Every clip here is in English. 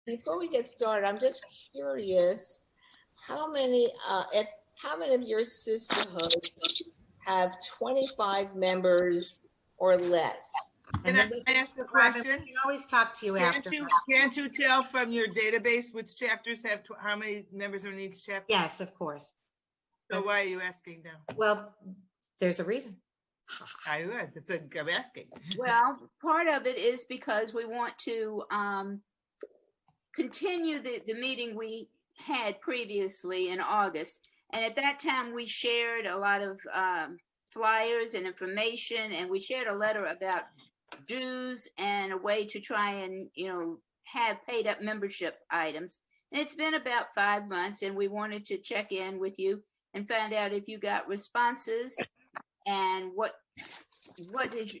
Before we get started, I'm just curious, how many, how many of your sisterhoods have 25 members or less? Can And then I ask a Robin, question? we can always talk to you after. Can't you tell from your database which chapters have how many members are in each chapter? Yes, of course. So why are you asking now? Well, there's a reason. I would. That's what I'm asking. Well, part of it is because we want to continue the meeting we had previously in August. And at that time, we shared a lot of flyers and information, and we shared a letter about dues and a way to try and, have paid up membership items. And it's been about 5 months, and we wanted to check in with you and find out if you got responses and what did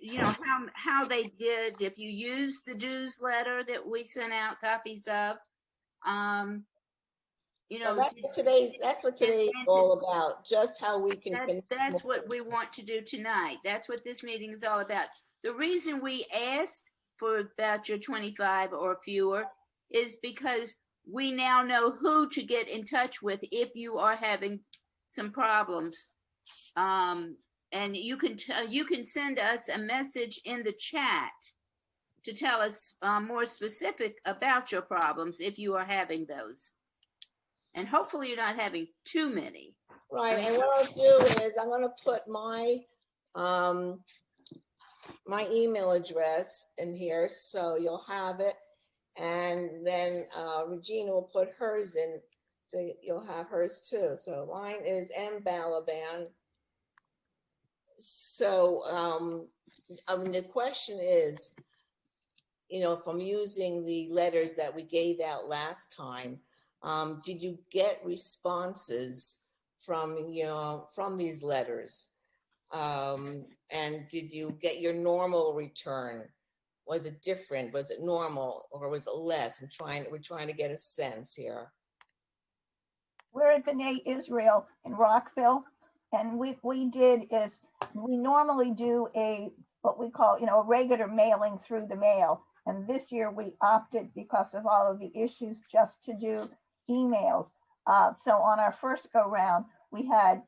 how they did, if you used the dues letter that we sent out copies of. That's what today's all about, just how we can. That's what we want to do tonight. That's what this meeting is all about. The reason we asked for about your 25 or fewer is because we now know who to get in touch with if you are having some problems. And you can send us a message in the chat to tell us more specific about your problems if you are having those. And hopefully you're not having too many. Right, and what I'll do is I'm going to put my my email address in here, so you'll have it, and then Regina will put hers in, so you'll have hers too. So mine is mbalaban. So the question is, if I'm using the letters that we gave out last time, did you get responses from these letters? And did you get your normal return? Was it different? Was it normal, or was it less? We're trying to get a sense here. We're at B'nai Israel in Rockville, and we did is we normally do what we call a regular mailing through the mail, and this year we opted, because of all of the issues, just to do emails. So on our first go round, we had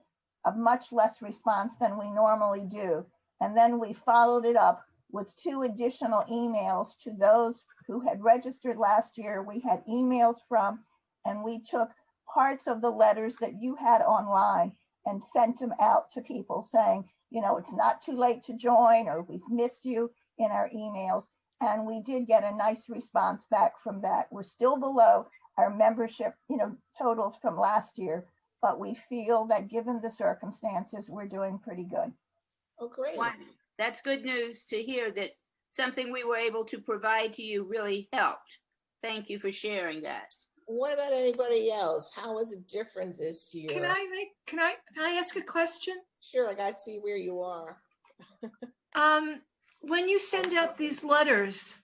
a much less response than we normally do, and then we followed it up with 2 additional emails to those who had registered last year. We had emails from, and we took parts of the letters that you had online and sent them out to people saying, it's not too late to join, or we've missed you in our emails. And we did get a nice response back from that. We're still below our membership, totals from last year, but we feel that given the circumstances, we're doing pretty good. Oh, great. Well, that's good news to hear that something we were able to provide to you really helped. Thank you for sharing that. What about anybody else? How was it different this year? Can I ask a question? Sure, I gotta see where you are. When you send out these letters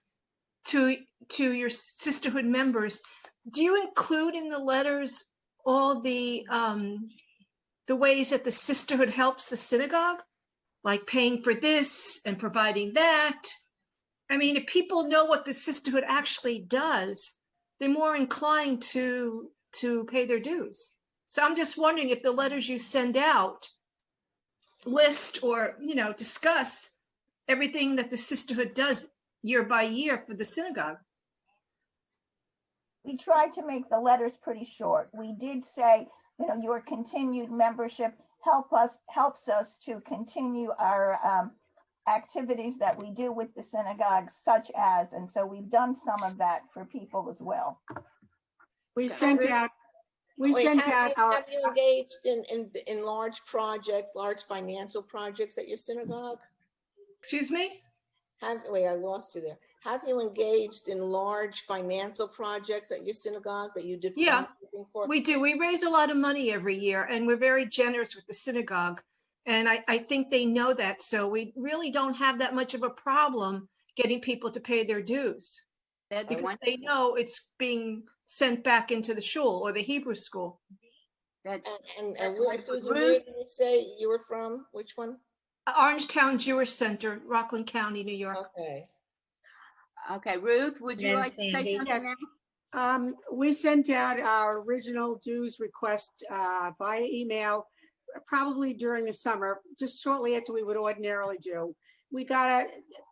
to your sisterhood members, do you include in the letters all the ways that the sisterhood helps the synagogue, like paying for this and providing that? I mean, if people know what the sisterhood actually does, they're more inclined to pay their dues. So I'm just wondering if the letters you send out list or discuss everything that the sisterhood does year by year for the synagogue. We tried to make the letters pretty short. We did say, your continued membership helps us to continue our activities that we do with the synagogue, such as, and so we've done some of that for people as well. We sent out. Have you engaged in large projects, large financial projects at your synagogue? Excuse me? Wait, I lost you there. Have you engaged in large financial projects at your synagogue that you did? Yeah, we do. We raise a lot of money every year, and we're very generous with the synagogue. And I think they know that. So we really don't have that much of a problem getting people to pay their dues. Because they know it's being sent back into the shul or the Hebrew school. And where did you say you were from? Which one? Orangetown Jewish Center, Rockland County, New York. Okay. Okay, Ruth, would you like to say something now? We sent out our original dues request via email, probably during the summer, just shortly after we would ordinarily do. We got a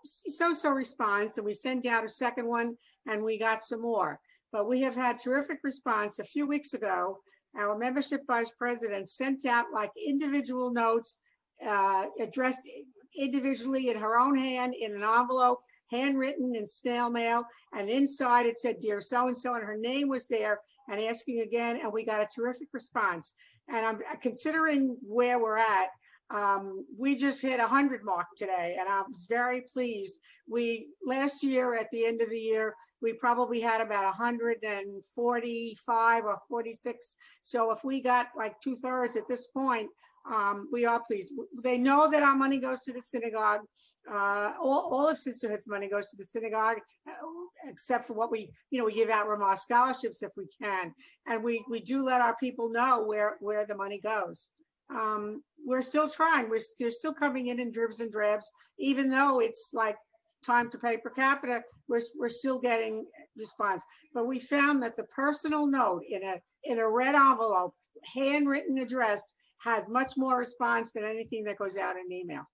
so-so response, and we sent out a second one, and we got some more. But we have had terrific response. A few weeks ago, our membership vice president sent out like individual notes addressed individually in her own hand in an envelope, handwritten in snail mail, and inside it said, "Dear so-and-so," and her name was there, and asking again, and we got a terrific response. And I'm considering where we're at. We just hit 100 mark today, and I was very pleased. Last year at the end of the year, we probably had about 145 or 46. So if we got like 2/3 at this point, we are pleased. They know that our money goes to the synagogue. All of Sisterhood's money goes to the synagogue, except for what we give out Ramah scholarships if we can. And we do let our people know where the money goes. We're still trying. They're still coming in dribs and drabs, even though it's like time to pay per capita. We're still getting response. But we found that the personal note in a red envelope, handwritten, addressed, has much more response than anything that goes out in email.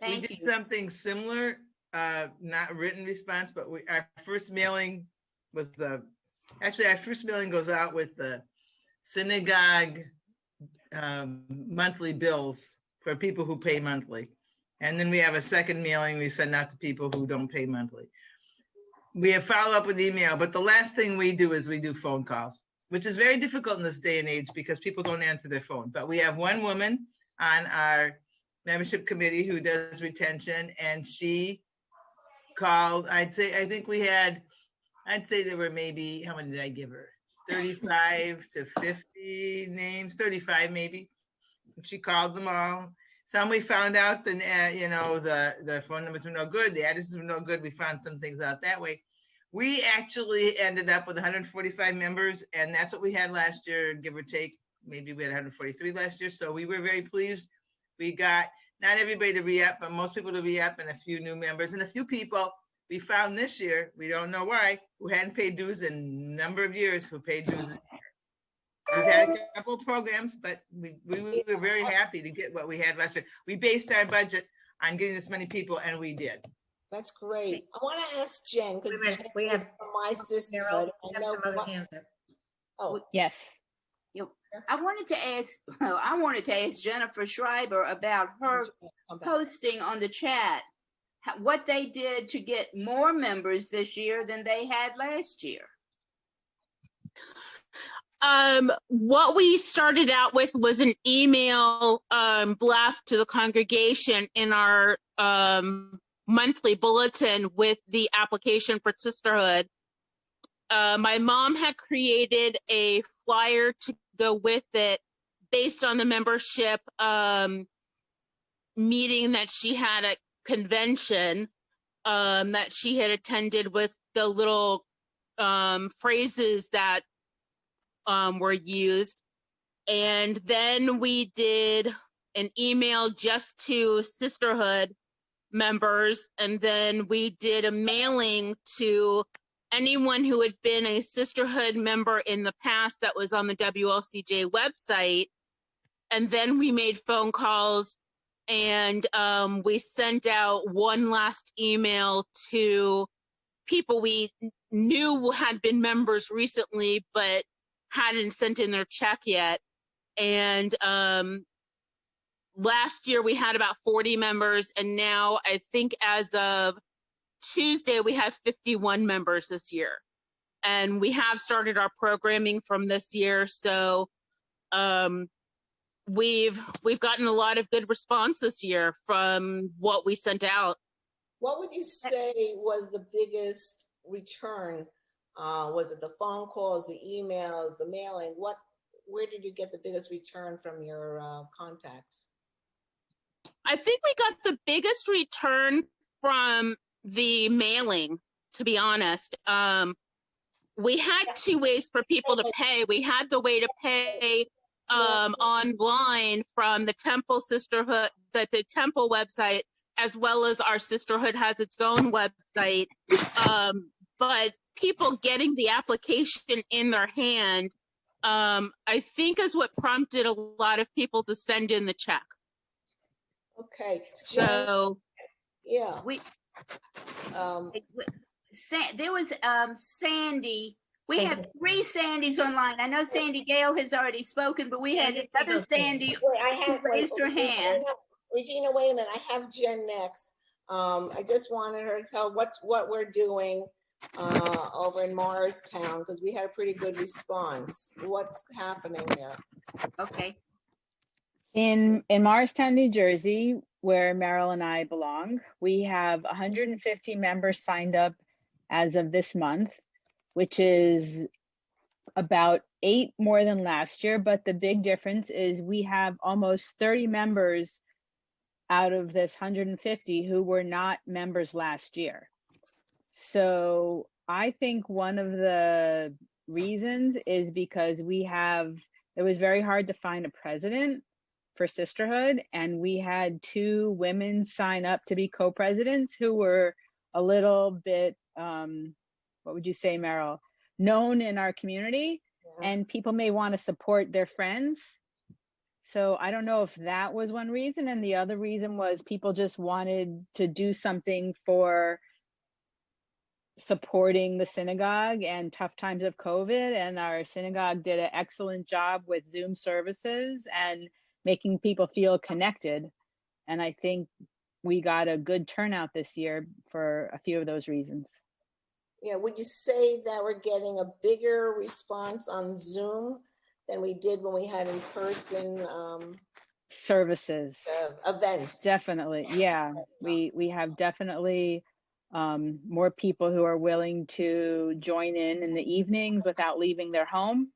We did something similar, not written response, but our first mailing was our first mailing goes out with the synagogue monthly bills for people who pay monthly. And then we have a second mailing we send out to people who don't pay monthly. We have follow up with email, but the last thing we do is we do phone calls, which is very difficult in this day and age because people don't answer their phone. But we have one woman on our membership committee who does retention, and she called. I'd say there were maybe, how many did I give her? 35 to 50 names, 35 maybe. And she called them all. Some we found out the phone numbers were no good, the addresses were no good. We found some things out that way. We actually ended up with 145 members, and that's what we had last year, give or take. Maybe we had 143 last year, so we were very pleased. We got not everybody to re-up, but most people to re-up, and a few new members, and a few people we found this year, we don't know why, who hadn't paid dues in a number of years, who paid dues this year. We've had a couple of programs, but we were very happy to get what we had last year. We based our budget on getting this many people, and we did. That's great. I want to ask Jen, because We have my sisterhood. some other hands up. Oh, Yes. I wanted to ask Jennifer Schreiber about her posting on the chat, what they did to get more members this year than they had last year. What we started out with was an email blast to the congregation in our monthly bulletin with the application for sisterhood. My mom had created a flyer to go with it based on the membership meeting that she had at convention that she had attended, with the little phrases that were used. And then we did an email just to sisterhood members, and then we did a mailing to anyone who had been a sisterhood member in the past that was on the WLCJ website. And then we made phone calls, and we sent out one last email to people we knew had been members recently but hadn't sent in their check yet. And last year we had about 40 members, and now I think as of Tuesday we have 51 members this year. And we have started our programming from this year, so we've gotten a lot of good response this year from what we sent out. what would you say was the biggest return? Was it the phone calls, the emails, the mailing? Where did you get the biggest return from your contacts? I think we got the biggest return from the mailing, to be honest. We had two ways for people to pay. We had the way to pay online from the Temple Sisterhood, the Temple website, as well as our sisterhood has its own website. But people getting the application in their hand, I think is what prompted a lot of people to send in the check. Okay, Jen, So yeah. We, Um, there was Sandy. We Thank have you. 3 Sandys online. I know Sandy Gale has already spoken, but we had Sandy another Finkelstein. Sandy wait, I who have, raised her hand. Regina, wait a minute, I have Jen next. I just wanted her to tell what we're doing over in Morristown, because we had a pretty good response. What's happening there? Okay. In Morristown, New Jersey, where Meryl and I belong, we have 150 members signed up as of this month, which is about 8 more than last year. But the big difference is we have almost 30 members out of this 150 who were not members last year. So I think one of the reasons is because it was very hard to find a president for Sisterhood, and we had 2 women sign up to be co-presidents who were a little bit, what would you say, Meryl, known in our community, and people may want to support their friends. So I don't know if that was one reason, and the other reason was people just wanted to do something for supporting the synagogue and tough times of COVID, and our synagogue did an excellent job with Zoom services and making people feel connected. And I think we got a good turnout this year for a few of those reasons. Yeah, would you say that we're getting a bigger response on Zoom than we did when we had in-person Services. events? Definitely, yeah. We have definitely more people who are willing to join in the evenings without leaving their home.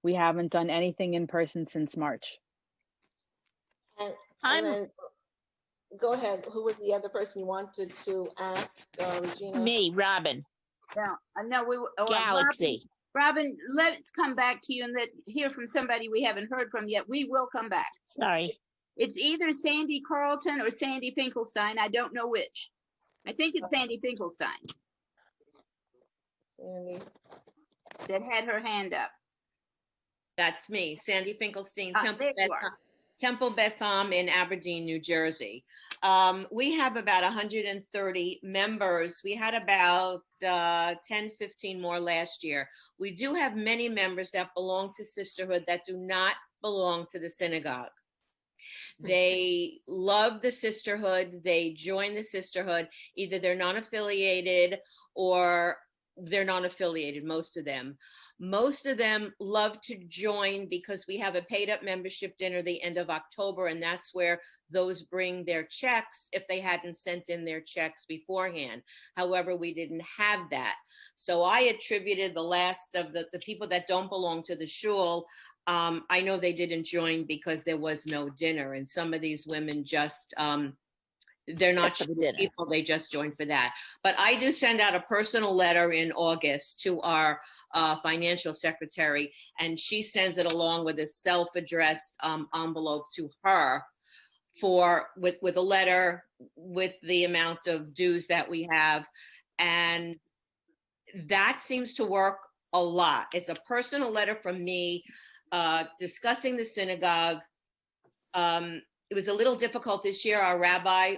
We haven't done anything in person since March. And then, go ahead. Who was the other person you wanted to ask, Regina? Me, Robin. No, Galaxy. Robin, let's come back to you and hear from somebody we haven't heard from yet. We will come back. Sorry. It's either Sandy Carlton or Sandy Finkelstein. I don't know which. I think it's Sandy Finkelstein Sandy. that had her hand up. That's me, Sandy Finkelstein, There you are. Temple Beth Am in Aberdeen, New Jersey. We have about 130 members. We had about 10, 15 more last year. We do have many members that belong to Sisterhood that do not belong to the synagogue. They love the Sisterhood. They join the Sisterhood. Either they're non-affiliated or they're non-affiliated, most of them. Most of them love to join because we have a paid up membership dinner the end of October, and that's where those bring their checks if they hadn't sent in their checks beforehand. However, we didn't have that. So I attributed the last of the people that don't belong to the shul. I know they didn't join because there was no dinner, and some of these women just, they're not people, they just joined for that. But I do send out a personal letter in August to our financial secretary, and she sends it along with a self-addressed envelope to her with a letter with the amount of dues that we have. And that seems to work a lot. It's a personal letter from me discussing the synagogue. It was a little difficult this year. Our rabbi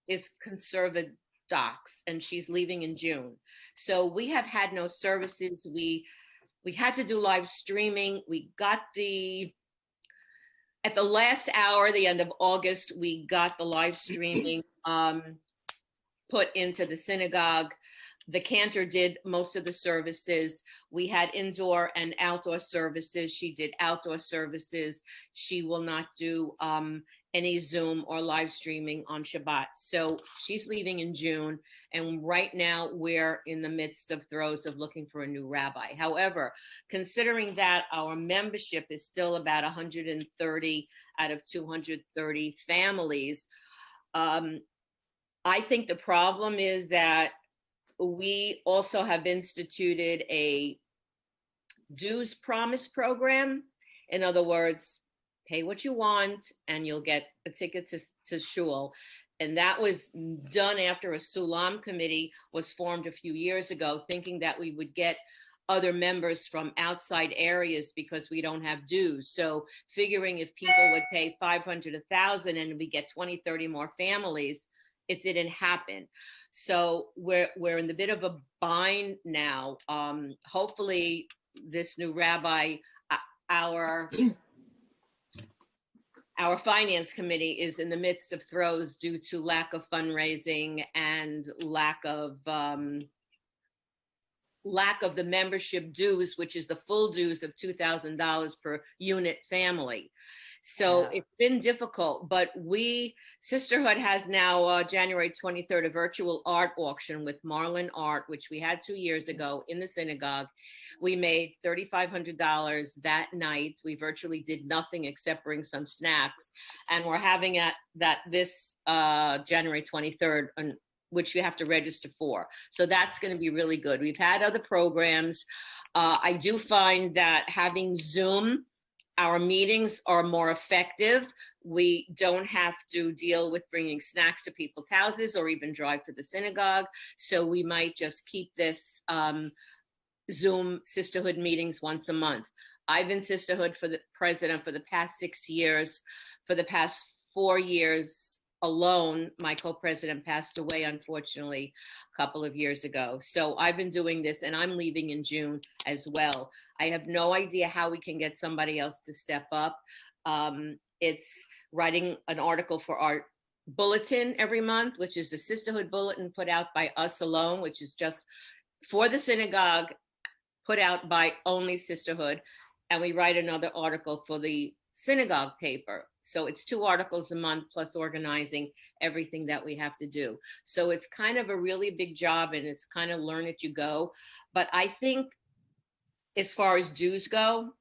is conservative, and she's leaving in June. So we have had no services. We had to do live streaming. We got at the last hour, the end of August, we got the live streaming put into the synagogue. The cantor did most of the services. We had indoor and outdoor services. She did outdoor services. She will not do any Zoom or live streaming on Shabbat. So she's leaving in June. And right now we're in the midst of throes of looking for a new rabbi. However, considering that our membership is still about 130 out of 230 families, I think the problem is that we also have instituted a dues promise program. In other words, pay what you want and you'll get a ticket to shul. And that was done after a Sulam committee was formed a few years ago, thinking that we would get other members from outside areas because we don't have dues. So figuring if people would pay 500, 1,000 and we get 20, 30 more families, it didn't happen. So we're in a bit of a bind now. Hopefully this new rabbi, our finance committee is in the midst of throes due to lack of fundraising and lack of the membership dues, which is the full dues of $2,000 per unit family. So it's been difficult, but Sisterhood has now January 23rd, a virtual art auction with Marlin Art, which we had 2 years ago in the synagogue. We made $3,500 that night. We virtually did nothing except bring some snacks. And we're having that this January 23rd, which you have to register for. So that's going to be really good. We've had other programs. I do find that having Zoom, our meetings are more effective. We don't have to deal with bringing snacks to people's houses or even drive to the synagogue. So we might just keep this Zoom sisterhood meetings once a month. I've been sisterhood president for the past 6 years. For the past 4 years alone, my co-president passed away, unfortunately, a couple of years ago. So I've been doing this, and I'm leaving in June as well. I have no idea how we can get somebody else to step up. It's writing an article for our bulletin every month, which is the Sisterhood Bulletin put out by us alone, which is just for the synagogue, put out by only Sisterhood. And we write another article for the synagogue paper. So it's 2 articles a month plus organizing everything that we have to do. So it's kind of a really big job, and it's kind of learn as you go. But I think as far as dues go,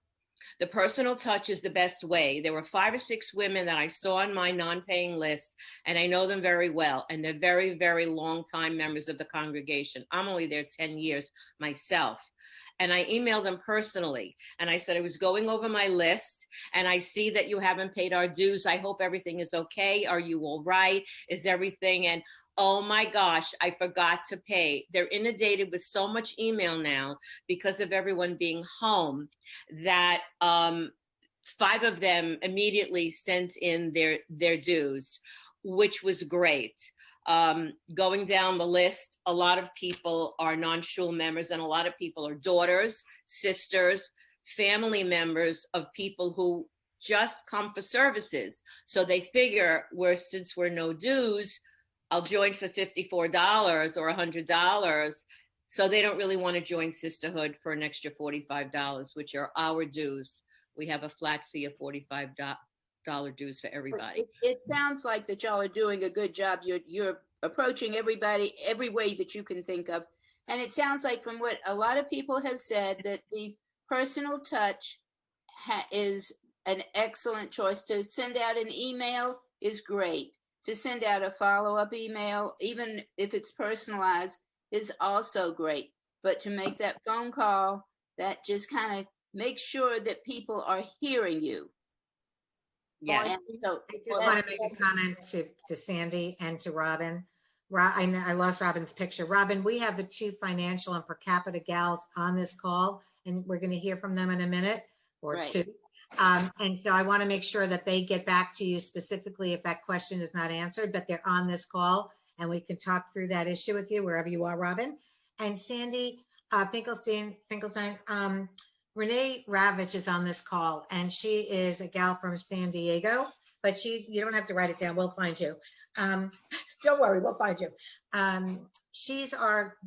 the personal touch is the best way. There were 5 or 6 women that I saw on my non-paying list, and I know them very well, and they're very, very long-time members of the congregation. I'm only there 10 years myself. And I emailed them personally, and I said, I was going over my list, and I see that you haven't paid our dues. I hope everything is okay. Are you all right? Is everything? And oh my gosh, I forgot to pay. They're inundated with so much email now because of everyone being home that 5 of them immediately sent in their dues, which was great. Going down the list, a lot of people are non-shul members, and a lot of people are daughters, sisters, family members of people who just come for services. So they figure, since we're no dues, I'll join for $54 or $100. So they don't really want to join Sisterhood for an extra $45, which are our dues. We have a flat fee of $45 dues for everybody. It sounds like that y'all are doing a good job. You're approaching everybody every way that you can think of. And it sounds like from what a lot of people have said that the personal touch is an excellent choice. To send out an email is great. To send out a follow-up email, even if it's personalized, is also great. But to make that phone call, that just kind of makes sure that people are hearing you. Yes. And so I just want to make a comment to Sandy and to Robin. I lost Robin's picture. Robin, we have the 2 financial and per capita gals on this call, and we're going to hear from them in a minute or Right. 2. And so I want to make sure that they get back to you specifically if that question is not answered, but they're on this call and we can talk through that issue with you wherever you are, Robin. And Sandy Finkelstein, Renee Ravitch is on this call, and she is a gal from San Diego, but you don't have to write it down. We'll find you. Don't worry, we'll find you. She's our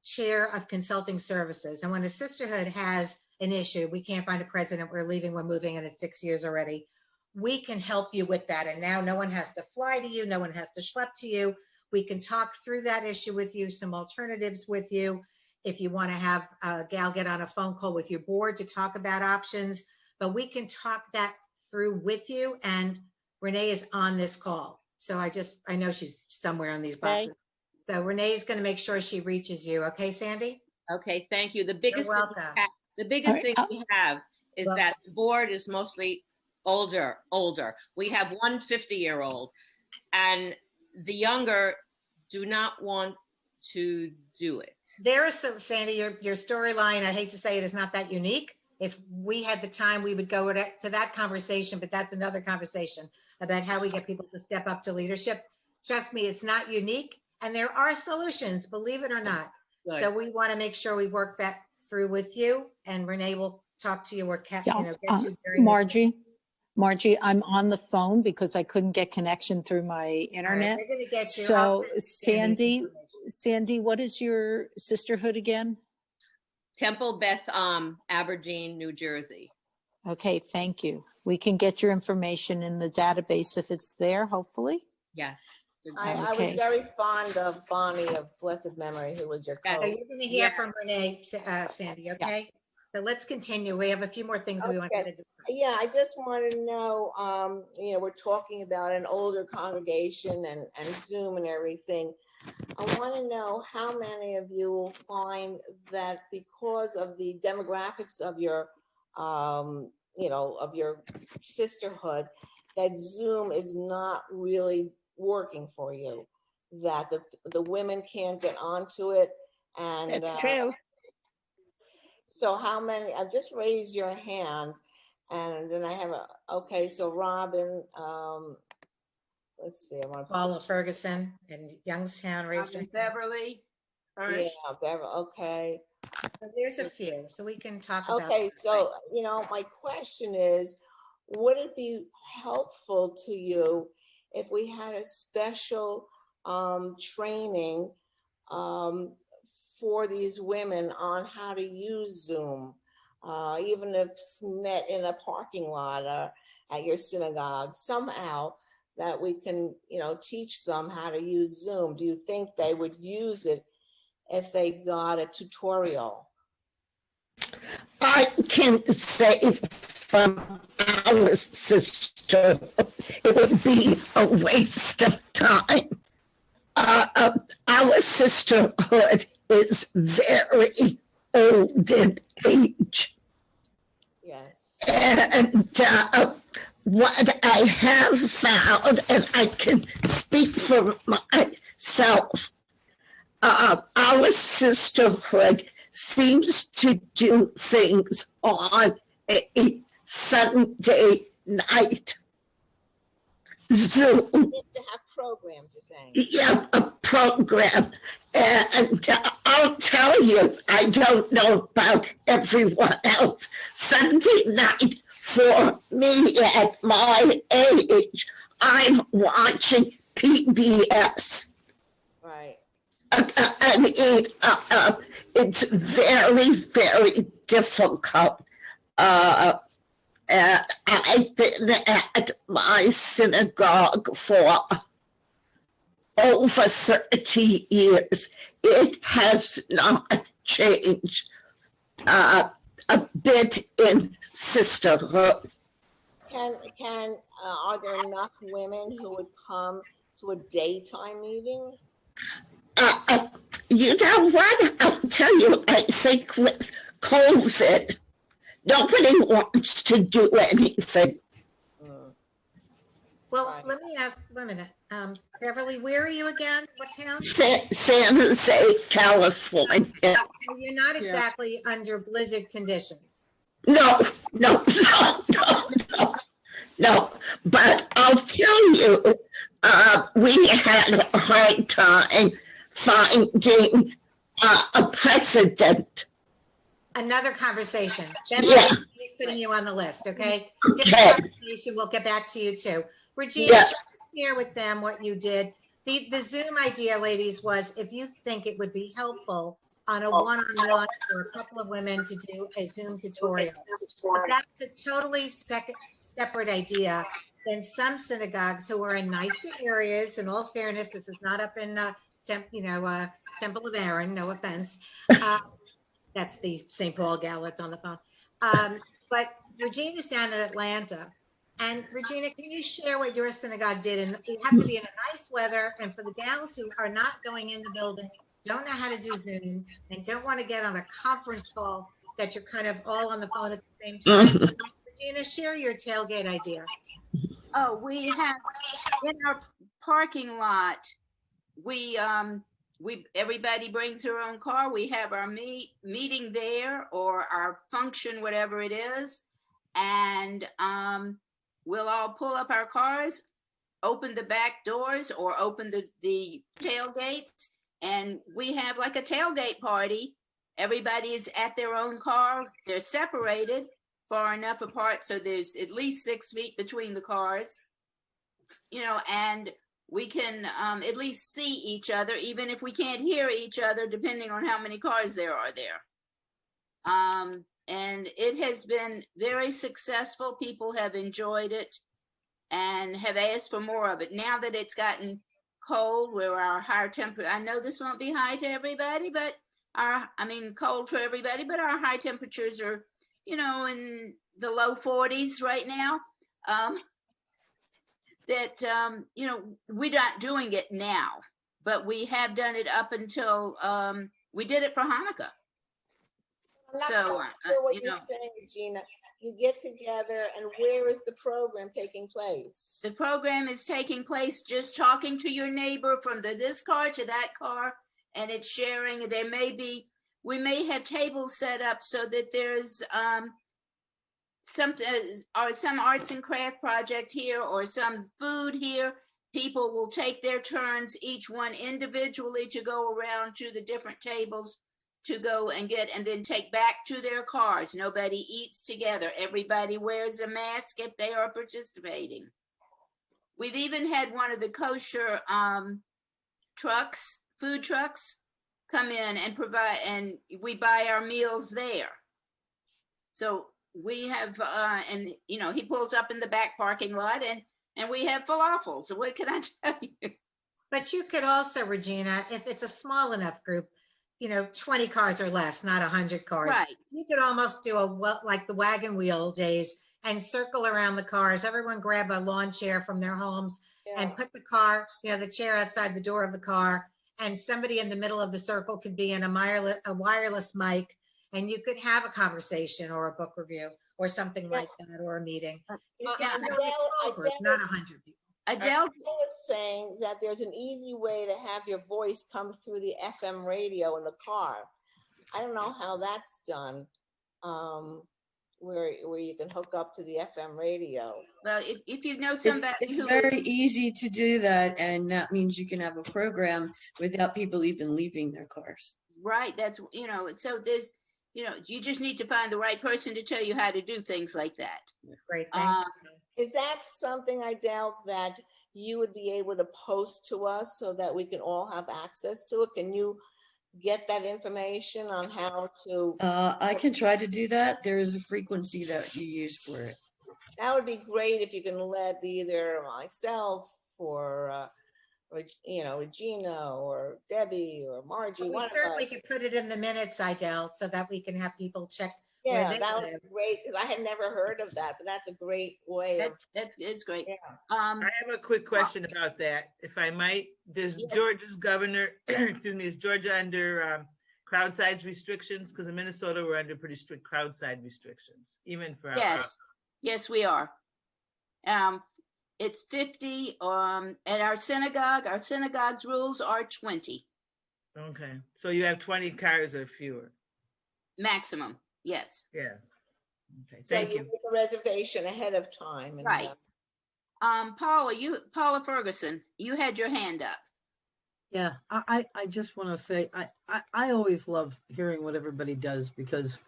chair of consulting services. And when a sisterhood has an issue, we can't find a president, we're leaving, we're moving, and it's 6 years already, we can help you with that. And now no one has to fly to you, no one has to schlep to you. We can talk through that issue with you, some alternatives with you. If you want to have a gal get on a phone call with your board to talk about options, but we can talk that through with you. And Renee is on this call. So I know she's somewhere on these boxes. Okay. So Renee is going to make sure she reaches you. Okay, Sandy? Okay, thank you. The biggest You're thing welcome. we have is that the board is mostly older. We have one 50-year-old, and the younger do not want to do it. There is some, Sandy, your storyline, I hate to say it, is not that unique. If we had the time, we would go to that conversation, but that's another conversation about how we get people to step up to leadership. Trust me, it's not unique, and there are solutions, believe it or not. Good. So we want to make sure we work that through with you, and Renee will talk to you or get Yeah, you during this. Margie, I'm on the phone because I couldn't get connection through my All right, internet. we're gonna get you. So I'll send Sandy's information. Sandy, what is your sisterhood again? Temple Beth Aberdeen, New Jersey. Okay, thank you. We can get your information in the database if it's there, hopefully. Yes. I Okay. was very fond of Bonnie of blessed memory, who was your Yes. So coach. you're gonna hear from Renee, Sandy, okay? So let's continue. We have a few more things we want to do. Yeah, I just want to know, we're talking about an older congregation and Zoom and everything. I want to know how many of you will find that because of the demographics of your, of your sisterhood, that Zoom is not really working for you, that the women can't get onto it. And That's true. so how many, just raise your hand, and then I have okay, so Robin, let's see, I want to. Paula Ferguson in Youngstown, raised her hand. Beverly first. Yeah, Beverly, okay. So there's a few, so we can talk about. Okay, so, my question is, would it be helpful to you if we had a special training for these women on how to use Zoom, even if met in a parking lot or at your synagogue, somehow that we can, teach them how to use Zoom? Do you think they would use it if they got a tutorial? I can say from our sister, it would be a waste of time. Our sisterhood is very old in age. Yes. And what I have found, and I can speak for myself, our sisterhood seems to do things on a Sunday night. Zoom. To have programs, you're saying? Yeah, a program. And I'll tell you, I don't know about everyone else. Sunday night for me at my age, I'm watching PBS. Right. I mean, it's very, very difficult. I've been at my synagogue for over 30 years. It has not changed a bit in sisterhood. Are there enough women who would come to a daytime meeting? You know what? I'll tell you, I think with COVID, nobody wants to do anything. Well, Right. let me ask, wait a minute. Beverly, where are you again? What town? San Jose, California. You're not exactly under blizzard conditions. No. But I'll tell you, we had a hard time finding a president. Another conversation. That's Yeah. putting you on the list, okay? Okay. Different conversation. We'll get back to you too. Regina, Yeah. just share with them what you did. The Zoom idea, ladies, was if you think it would be helpful on a one-on-one for a couple of women to do a Zoom tutorial. But that's a totally separate idea than some synagogues who are in nicer areas. In all fairness, this is not up in Temple of Aaron, no offense. That's the St. Paul gal that's on the phone. But Regina's down in Atlanta. And Regina, can you share what your synagogue did? And you have to be in a nice weather. And for the gals who are not going in the building, don't know how to do Zoom, and don't want to get on a conference call that you're kind of all on the phone at the same time. Regina, share your tailgate idea. Oh, we have in our parking lot, we everybody brings their own car. We have our meeting there, or our function, whatever it is, and we'll all pull up our cars, open the back doors, or open the tailgates, and we have like a tailgate party. Everybody is at their own car. They're separated far enough apart so there's at least 6 feet between the cars, and we can at least see each other, even if we can't hear each other, depending on how many cars there are there. And it has been very successful. People have enjoyed it and have asked for more of it. Now that it's gotten cold, where our higher temperature, I know this won't be high to everybody, but cold for everybody, but our high temperatures are, in the low 40s right now. We're not doing it now, but we have done it up until, we did it for Hanukkah. I'm not So, quite sure what you're saying, Regina. You get together, and where is the program taking place? The program is taking place just talking to your neighbor from this car to that car, and it's sharing. We may have tables set up so that there's some arts and craft project here, or some food here. People will take their turns, each one individually, to go around to the different tables to go and get, and then take back to their cars. Nobody eats together. Everybody wears a mask if they are participating. We've even had one of the kosher food trucks, come in and provide, and we buy our meals there. So we have, he pulls up in the back parking lot, and we have falafel. So what can I tell you? But you could also, Regina, if it's a small enough group, 20 cars or less, not 100 cars. Right. You could almost do like the wagon wheel days and circle around the cars. Everyone grab a lawn chair from their homes and put the car, the chair outside the door of the car, and somebody in the middle of the circle could be in a wireless mic, and you could have a conversation or a book review or something like that, or a meeting. Not 100 people. Adele was saying that there's an easy way to have your voice come through the FM radio in the car. I don't know how that's done, where you can hook up to the FM radio. Well, if you know somebody it's very easy to do that, and that means you can have a program without people even leaving their cars. Right. That's, so there's, you just need to find the right person to tell you how to do things like that. Great. Thanks. Is that something, I doubt, that you would be able to post to us so that we can all have access to it? Can you get that information on how to? I can try to do that. There is a frequency that you use for it. That would be great if you can let either myself or Regina or Debbie or Margie. We certainly could put it in the minutes, Idell, so that we can have people check. Yeah, that would be great, because I had never heard of that, but that's a great way. It's great. Yeah. I have a quick question about that, if I might. Does Georgia's governor, is Georgia under crowd size restrictions? Because in Minnesota, we're under pretty strict crowd size restrictions, even for our. Yes, we are. It's 50 at our synagogue's rules are 20. Okay, so you have 20 cars or fewer. Maximum, yes. Yeah. Okay, So thank you you. make a reservation ahead of time. And, right. Paula Ferguson, you had your hand up. Yeah, I just want to say, I always love hearing what everybody does, because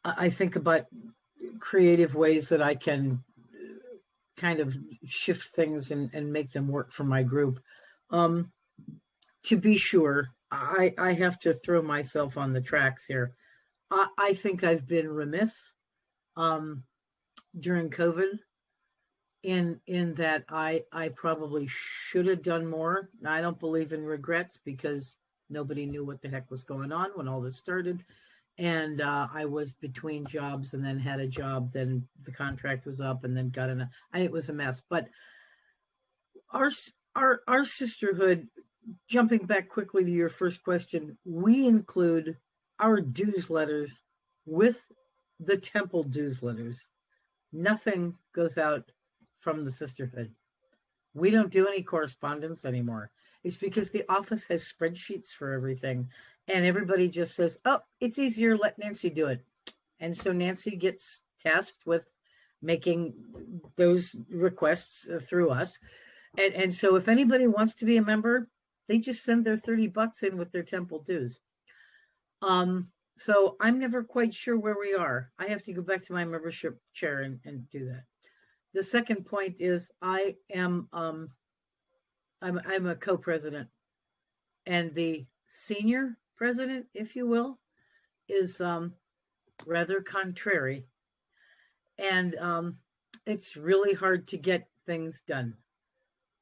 I think about creative ways that I can kind of shift things and make them work for my group. To be sure, I have to throw myself on the tracks here. I think I've been remiss during COVID in that I probably should have done more. I don't believe in regrets, because nobody knew what the heck was going on when all this started. And I was between jobs, and then had a job, then the contract was up, and then got it was a mess. But our sisterhood, jumping back quickly to your first question, we include our dues letters with the temple dues letters. Nothing goes out from the sisterhood. We don't do any correspondence anymore. It's because the office has spreadsheets for everything. And everybody just says, oh, it's easier, let Nancy do it. And so Nancy gets tasked with making those requests through us. And so if anybody wants to be a member, they just send their $30 in with their temple dues. So I'm never quite sure where we are. I have to go back to my membership chair and do that. The second point is I'm a co-president, and the senior president, if you will, is rather contrary, and it's really hard to get things done.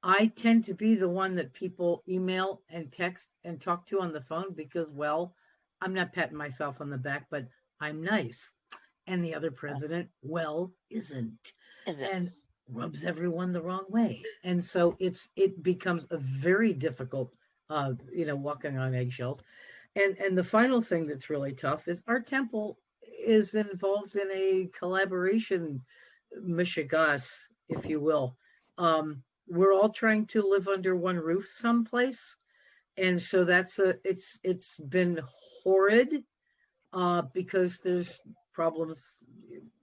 I tend to be the one that people email and text and talk to on the phone because, well, I'm not patting myself on the back, but I'm nice. And the other president, well, isn't. And rubs everyone the wrong way. And so it becomes a very difficult, walking on eggshells. And the final thing that's really tough is our temple is involved in a collaboration mishigas, if you will. We're all trying to live under one roof someplace. And so it's been horrid because there's problems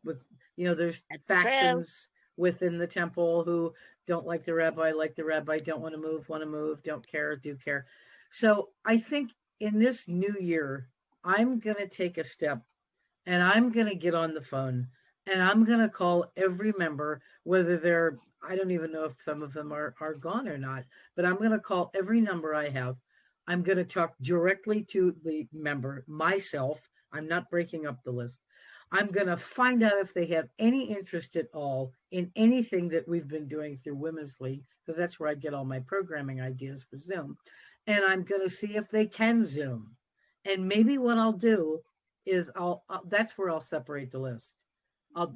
with, there's factions within the temple who don't like the rabbi, don't want to move, don't care, do care. So I think in this new year, I'm going to take a step and I'm going to get on the phone and I'm going to call every member, whether they're, I don't even know if some of them are gone or not, but I'm going to call every number I have. I'm going to talk directly to the member myself. I'm not breaking up the list. I'm going to find out if they have any interest at all in anything that we've been doing through Women's League, because that's where I get all my programming ideas for Zoom. And I'm going to see if they can Zoom. And maybe what I'll do is that's where I'll separate the list.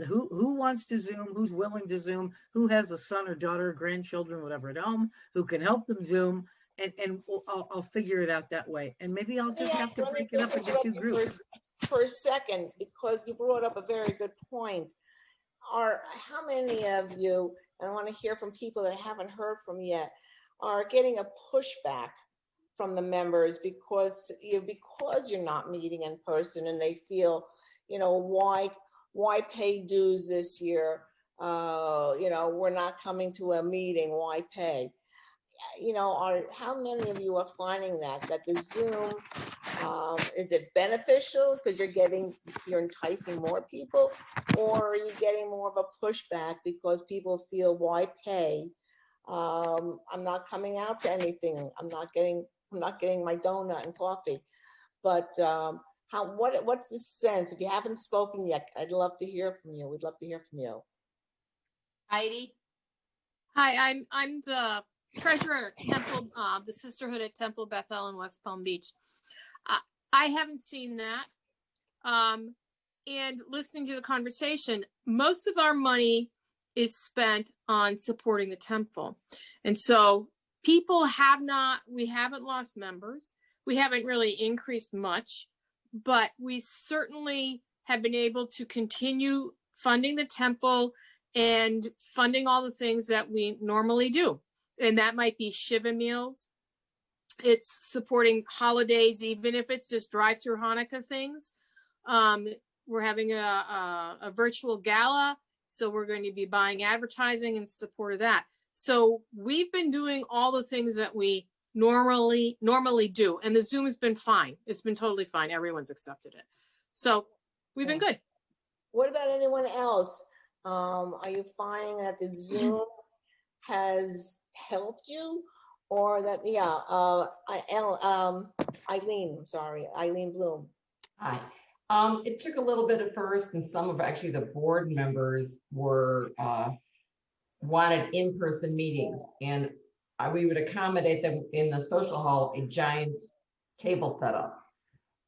Who wants to Zoom, who's willing to Zoom, who has a son or daughter, grandchildren, whatever at home, who can help them Zoom, and I'll figure it out that way. And maybe I'll just have to break it up into two groups. For a second, because you brought up a very good point. How many of you, and I want to hear from people that I haven't heard from yet, are getting a pushback from the members because you're not meeting in person and they feel, why pay dues this year? We're not coming to a meeting, why pay? How many of you are finding that the Zoom, is it beneficial because you're enticing more people, or are you getting more of a pushback because people feel, why pay? I'm not coming out to anything. I'm not getting my donut and coffee. But what's the sense? If you haven't spoken yet, I'd love to hear from you. We'd love to hear from you. Heidi? Hi, I'm the treasurer at Temple, the Sisterhood at Temple Bethel in West Palm Beach. I haven't seen that. And listening to the conversation, most of our money is spent on supporting the temple. And so we haven't lost members. We haven't really increased much, but we certainly have been able to continue funding the temple and funding all the things that we normally do. And that might be Shiva meals. It's supporting holidays, even if it's just drive-through Hanukkah things. We're having a virtual gala, so we're going to be buying advertising in support of that. So we've been doing all the things that we normally do, and the Zoom has been fine. It's been totally fine. Everyone's accepted it. So we've been good. What about anyone else? Are you finding that the Zoom has helped you, or that, Eileen Bloom. Hi. It took a little bit at first, and some of actually the board members were wanted in-person meetings, and we would accommodate them in the social hall, a giant table set up.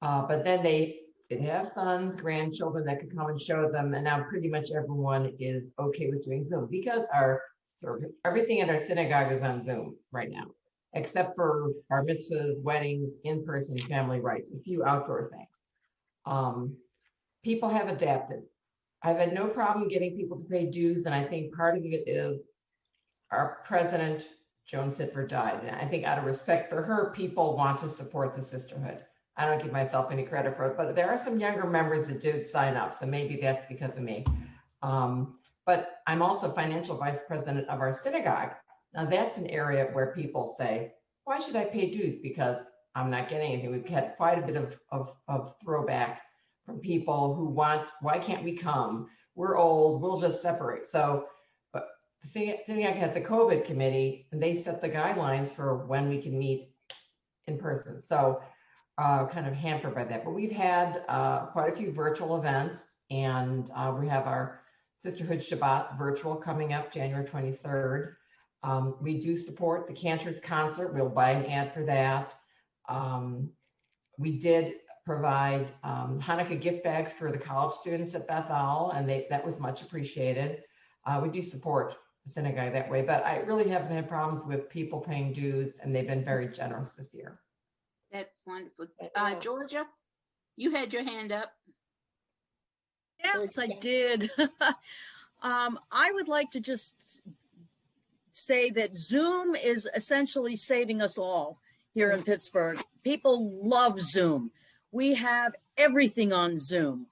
But then they did have sons, grandchildren that could come and show them, and now pretty much everyone is okay with doing Zoom because everything at our synagogue is on Zoom right now, except for bar mitzvahs, weddings, in-person family rites, a few outdoor things. People have adapted. I've had no problem getting people to pay dues, and I think part of it is our president, Joan Sitford, died. And I think out of respect for her, people want to support the sisterhood. I don't give myself any credit for it, but there are some younger members that did sign up. So maybe that's because of me. But I'm also financial vice president of our synagogue. Now that's an area where people say, why should I pay dues? Because I'm not getting anything. We've had quite a bit of throwback from people who want, why can't we come? We're old, we'll just separate. So but the synagogue has a COVID committee and they set the guidelines for when we can meet in person. So kind of hampered by that. But we've had quite a few virtual events, and we have our Sisterhood Shabbat virtual coming up January 23rd. We do support the Cantors concert. We'll buy an ad for that. We did provide Hanukkah gift bags for the college students at Bethel, and that was much appreciated. We do support the synagogue that way, but I really haven't had problems with people paying dues, and they've been very generous this year. That's wonderful. Georgia, you had your hand up. Yes, I did. I would like to just say that Zoom is essentially saving us all here in Pittsburgh. People love Zoom. We have everything on Zoom,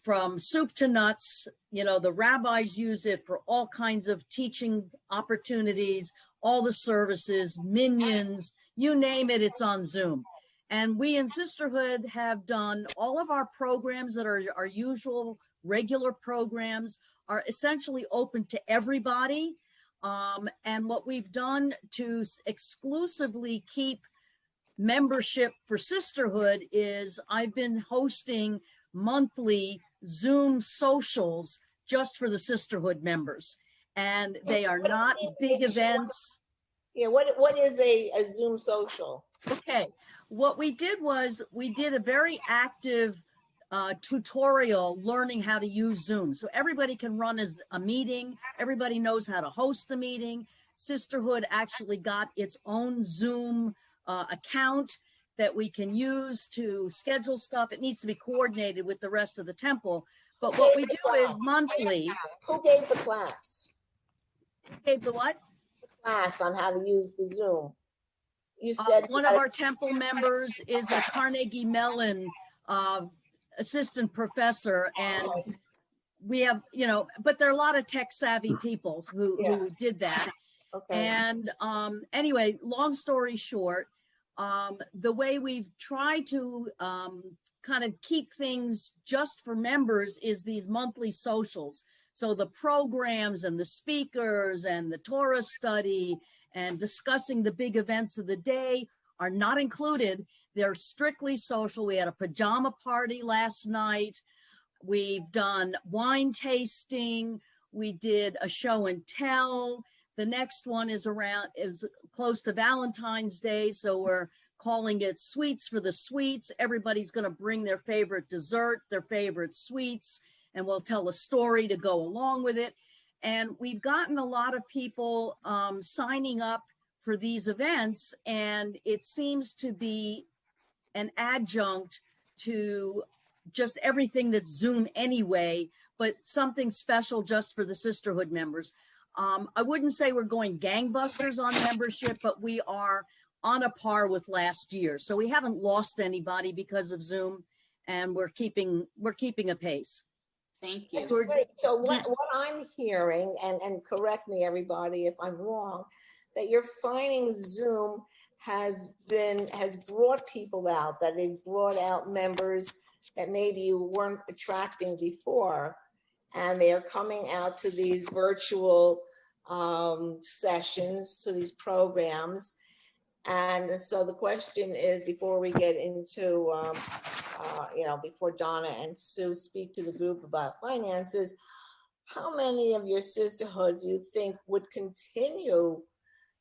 from soup to nuts. You know, the rabbis use it for all kinds of teaching opportunities, all the services, minions, you name it, it's on Zoom. And we in Sisterhood have done all of our programs that are our usual regular programs are essentially open to everybody. And what we've done to exclusively keep membership for Sisterhood is I've been hosting monthly Zoom socials just for the Sisterhood members. And they are not big events. Yeah, what is a Zoom social? Okay, what we did was we did a very active tutorial learning how to use Zoom. So everybody can run as a meeting. Everybody knows how to host a meeting. Sisterhood actually got its own Zoom account that we can use to schedule stuff. It needs to be coordinated with the rest of the temple. But what we do is monthly. Who gave the class? Who gave the what? Class on how to use the Zoom. You said one of our temple members is a Carnegie Mellon assistant professor, and we have, you know, but there are a lot of tech savvy people who did that. Okay. And anyway, long story short, the way we've tried to kind of keep things just for members is these monthly socials. So the programs and the speakers and the Torah study and discussing the big events of the day are not included. They're strictly social. We had a pajama party last night. We've done wine tasting. We did a show and tell. The next one is close to Valentine's Day, so we're calling it Sweets for the Sweets. Everybody's going to bring their favorite dessert, their favorite sweets, and we'll tell a story to go along with it. And we've gotten a lot of people signing up for these events, and it seems to be an adjunct to just everything that's Zoom anyway, but something special just for the Sisterhood members. I wouldn't say we're going gangbusters on membership, but we are on a par with last year. So we haven't lost anybody because of Zoom, and we're keeping a pace. Thank you. Great. So what I'm hearing, and correct me everybody if I'm wrong, that you're finding Zoom has brought people out, that it brought out members that maybe you weren't attracting before, and they're coming out to these virtual sessions, to these programs. And so the question is, before we get into, before Donna and Sue speak to the group about finances, how many of your sisterhoods you think would continue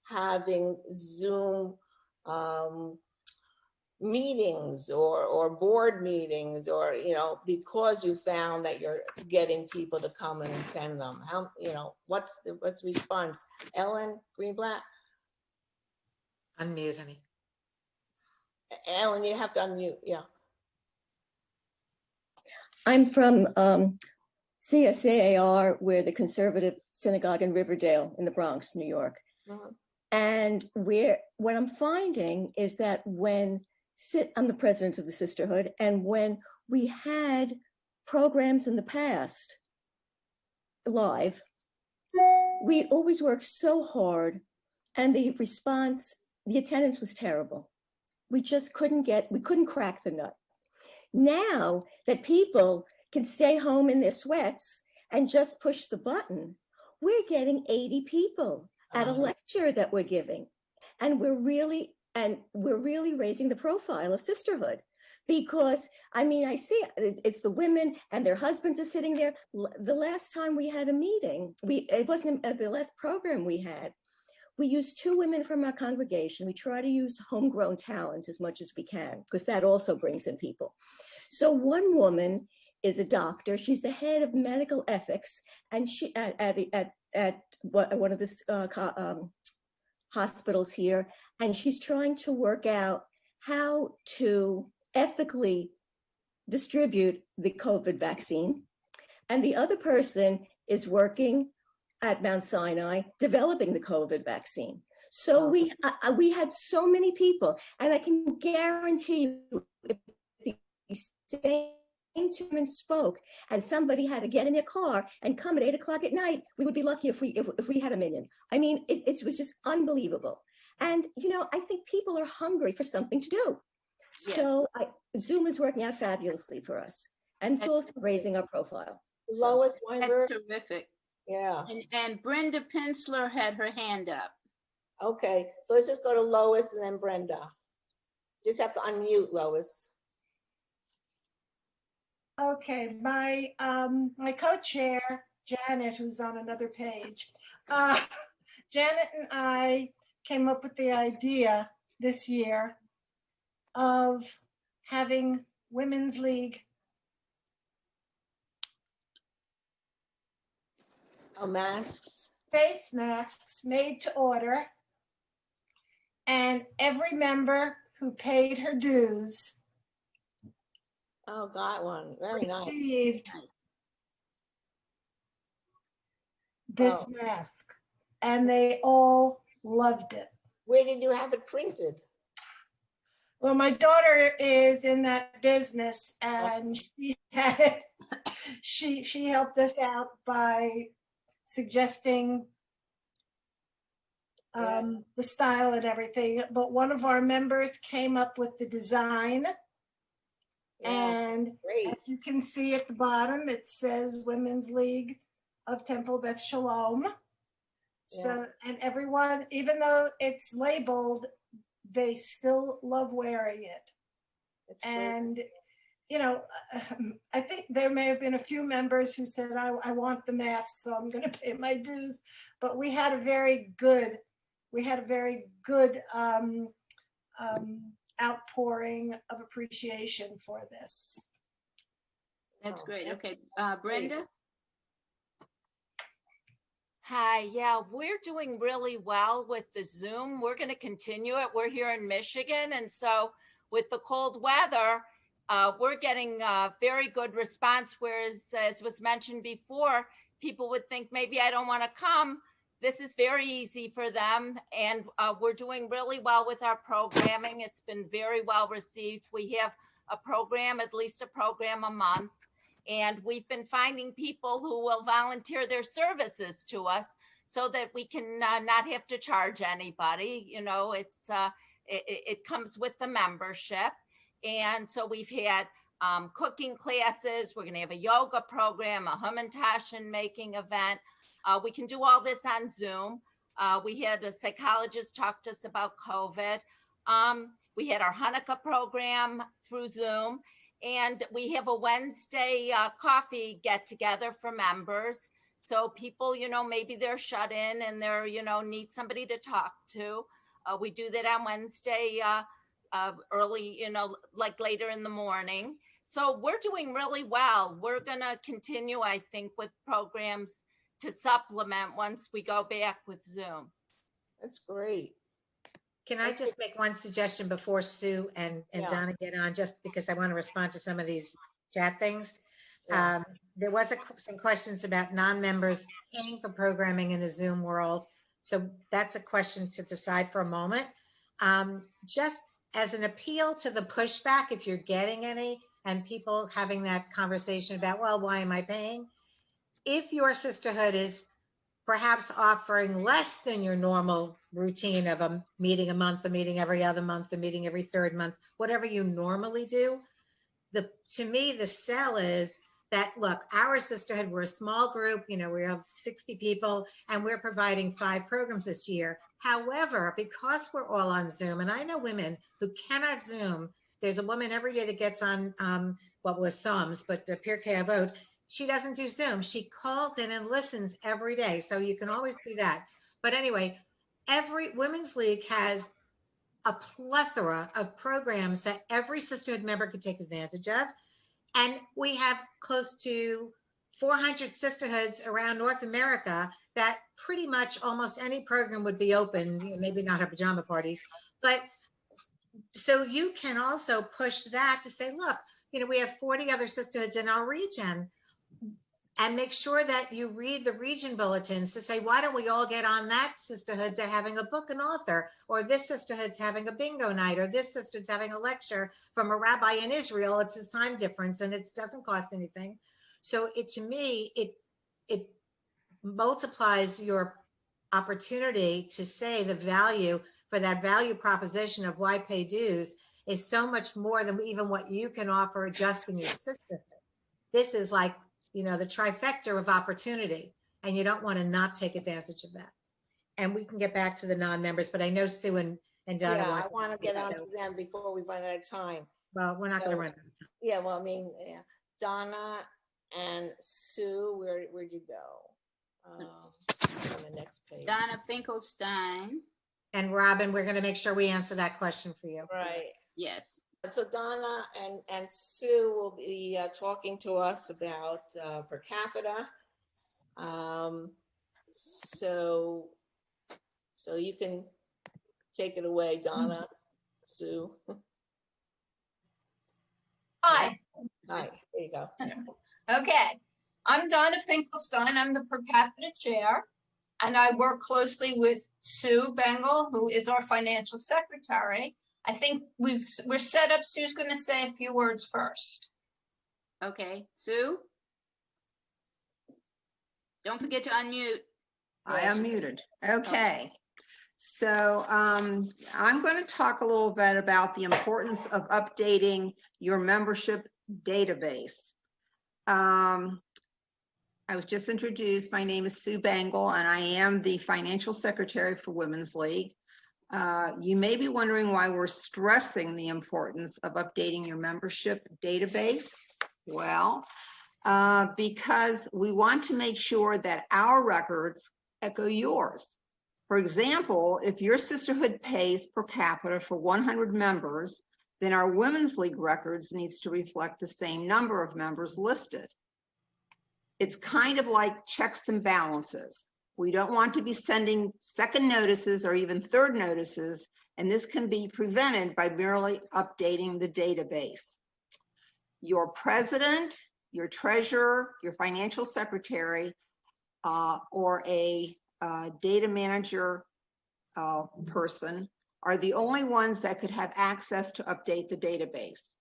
having Zoom meetings or board meetings, or, because you found that you're getting people to come and attend them? How, what's the response? Ellen Greenblatt? Unmute, honey. Ellen, you have to unmute, yeah. I'm from CSAAR, we're the conservative synagogue in Riverdale in the Bronx, New York. And what I'm finding is that I'm the president of the sisterhood, and when we had programs in the past live, we always worked so hard, and the attendance was terrible. We just couldn't crack the nut. Now that people can stay home in their sweats and just push the button, we're getting 80 people at a lecture that we're giving. And we're really raising the profile of sisterhood, because I mean, I see it's the women and their husbands are sitting there. The last time we had a meeting, it wasn't the last program we had. We used 2 women from our congregation. We try to use homegrown talent as much as we can, because that also brings in people. So one woman is a doctor. She's the head of medical ethics, and she at one of the hospitals here, and she's trying to work out how to ethically distribute the COVID vaccine. And the other person is working at Mount Sinai developing the COVID vaccine. So we had so many people, and I can guarantee you, if the same 2 women spoke and somebody had to get in their car and come at 8 o'clock at night, we would be lucky if we had 1 million. I mean, it was just unbelievable. And, you know, I think people are hungry for something to do. Yes. So Zoom is working out fabulously for us, and it's also raising our profile. Lois That's Weinberg. terrific. Yeah. And Brenda Pinsler had her hand up. Okay, so let's just go to Lois and then Brenda. Just have to unmute, Lois. Okay, my co-chair, Janet, who's on another page, Janet and I came up with the idea this year of having Women's League. Masks. Face masks made to order, and every member who paid her dues got one. Very nice. Received this mask, and they all loved it. Where did you have it printed? Well, my daughter is in that business, and she had it. She helped us out by suggesting the style and everything. But one of our members came up with the design. And as you can see at the bottom, it says Women's League of Temple Beth Shalom. So, and everyone, even though it's labeled, they still love wearing it. And, you know, I think there may have been a few members who said, I want the mask, so I'm going to pay my dues. But we had a very good outpouring of appreciation for this. That's great. Okay, Brenda? Hi, yeah, we're doing really well with the Zoom. We're going to continue it. We're here in Michigan, and so with the cold weather, we're getting a very good response, whereas, as was mentioned before, people would think maybe I don't want to come. This is very easy for them, and we're doing really well with our programming. It's been very well received. We have a program, at least a program a month, and we've been finding people who will volunteer their services to us so that we can not have to charge anybody. You know, it comes with the membership. And so we've had cooking classes. We're going to have a yoga program, a Hamantaschen making event. We can do all this on Zoom. We had a psychologist talk to us about COVID. We had our Hanukkah program through Zoom. And we have a Wednesday coffee get together for members. So people, you know, maybe they're shut in and they're, you know, need somebody to talk to. We do that on Wednesday early, you know, like later in the morning. So we're doing really well. We're going to continue, I think, with programs to supplement once we go back with Zoom. That's great. Can I just make one suggestion before Sue and Donna get on, just because I want to respond to some of these chat things? There was some questions about non-members paying for programming in the Zoom world. So that's a question to decide for a moment. Just as an appeal to the pushback, if you're getting any, and people having that conversation about, well, why am I paying? If your sisterhood is perhaps offering less than your normal routine of a meeting a month, a meeting every other month, a meeting every third month, whatever you normally do, to me, the sell is that, look, our sisterhood, we're a small group, we have 60 people, and we're providing 5 programs this year. However, because we're all on Zoom, and I know women who cannot Zoom, there's a woman every day that gets on what was Psalms, but the Pirkei Avot, she doesn't do Zoom. She calls in and listens every day. So you can always do that. But anyway, every Women's League has a plethora of programs that every sisterhood member could take advantage of. And we have close to 400 sisterhoods around North America that pretty much almost any program would be open, maybe not our pajama parties, but so you can also push that to say, look, we have 40 other sisterhoods in our region, and make sure that you read the region bulletins to say, why don't we all get on that sisterhood? They're having a book and author, or this sisterhood's having a bingo night, or this sisterhood's having a lecture from a rabbi in Israel. It's a time difference and it doesn't cost anything. So to me, it multiplies your opportunity to say the value for that value proposition of why pay dues is so much more than even what you can offer just in your sisterhood. This is like, the trifecta of opportunity, and you don't want to not take advantage of that. And we can get back to the non-members, but I know Sue and Donna I want to get on to them before we run out of time. Well, we're not going to run out of time. Yeah, well, Donna and Sue, where'd you go? On the next page. Donna Finkelstein. And Robin, we're going to make sure we answer that question for you. Right. Yes. So Donna and Sue will be talking to us about per capita. So you can take it away, Donna, Sue. Hi. Hi, there you go. Okay. I'm Donna Finkelstein. I'm the per capita chair, and I work closely with Sue Bengal, who is our financial secretary. I think we're set up. Sue's going to say a few words first. Okay, Sue? Don't forget to unmute. I am muted. Okay. So I'm going to talk a little bit about the importance of updating your membership database. I was just introduced. My name is Sue Bengal, and I am the financial secretary for Women's League. You may be wondering why we're stressing the importance of updating your membership database. Well, because we want to make sure that our records echo yours. For example, if your sisterhood pays per capita for 100 members, then our Women's League records needs to reflect the same number of members listed. It's kind of like checks and balances. We don't want to be sending second notices or even third notices, and this can be prevented by merely updating the database. Your president, your treasurer, your financial secretary, or a data manager person are the only ones that could have access to update the database.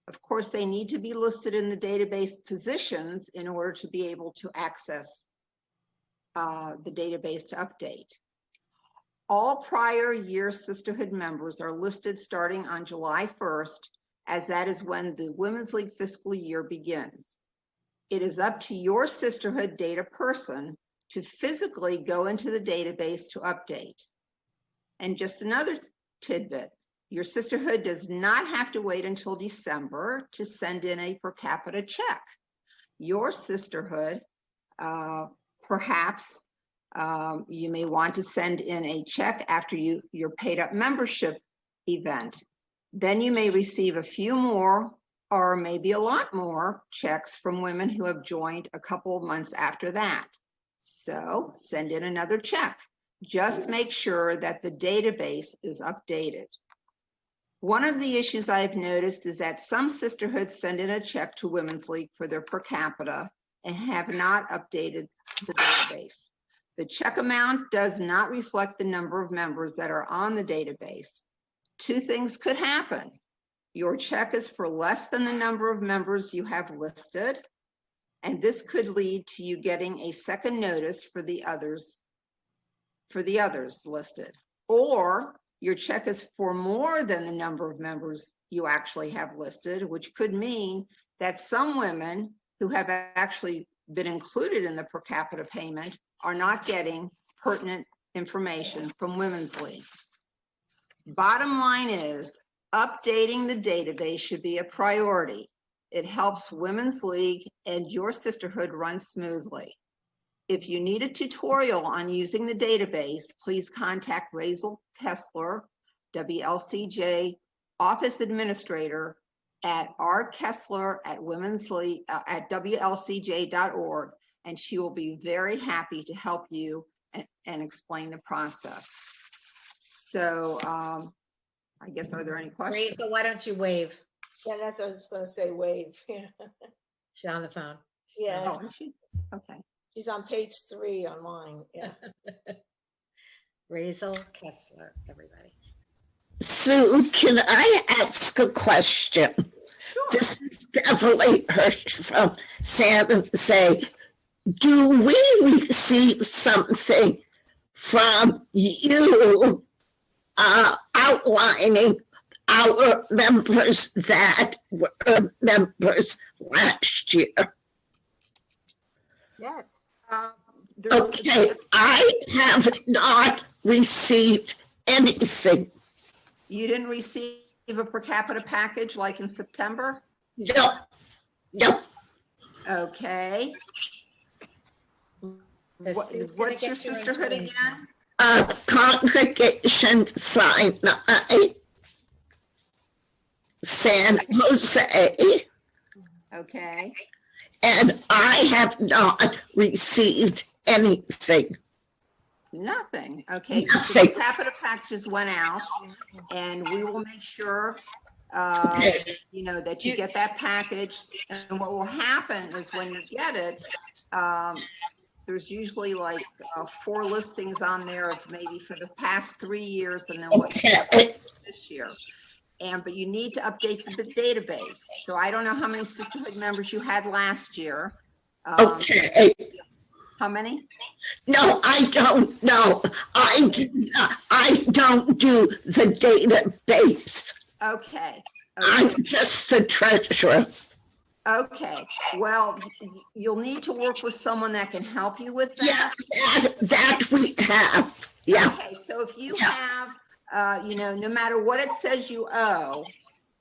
Of course, they need to be listed in the database positions in order to be able to access the database to update. All prior year sisterhood members are listed starting on July 1st, as that is when the Women's League fiscal year begins. It is up to your sisterhood data person to physically go into the database to update. And just another tidbit, your sisterhood does not have to wait until December to send in a per capita check. Your sisterhood, perhaps you may want to send in a check after your paid up membership event. Then you may receive a few more or maybe a lot more checks from women who have joined a couple of months after that. So send in another check. Just make sure that the database is updated. One of the issues I've noticed is that some sisterhoods send in a check to Women's League for their per capita and have not updated the database. The check amount does not reflect the number of members that are on the database. Two things could happen. Your check is for less than the number of members you have listed, and this could lead to you getting a second notice for the others listed. Or your check is for more than the number of members you actually have listed, which could mean that some women who have actually been included in the per capita payment are not getting pertinent information from Women's League. Bottom line is, updating the database should be a priority. It helps Women's League and your sisterhood run smoothly. If you need a tutorial on using the database, please contact Razel Kessler, WLCJ Office Administrator, at rkessler@WLCJ.org, and she will be very happy to help you and explain the process. So I guess, are there any questions? Rachel, why don't you wave? Yeah, that's what I was just gonna say, wave. Yeah. She's on the phone. Yeah. Oh, is she? Okay. She's on page 3 on mine. Yeah. Razel Kessler, everybody. Sue, can I ask a question? Sure. This is Beverly Hirsch from San Jose. Do we receive something from you outlining our members that were members last year? Yes. Okay, I have not received anything. You didn't receive a per capita package like in September? No, no. Okay. What's your sisterhood again? Congregation Sinai, San Jose. Okay. And I have not received anything. Nothing. Okay. So Nothing. the capita packages went out, and we will make sure you know, that you get that package. And what will happen is when you get it, there's usually like 4 listings on there of maybe for the past 3 years, and then what this year. But you need to update the database. So I don't know how many sisterhood members you had last year. Okay. How many? No, I don't know. I don't do the database. Okay. I'm just the treasurer. Okay. Well, you'll need to work with someone that can help you with that. Yeah, that we have. Yeah. Okay. So if you have, you know, no matter what it says you owe,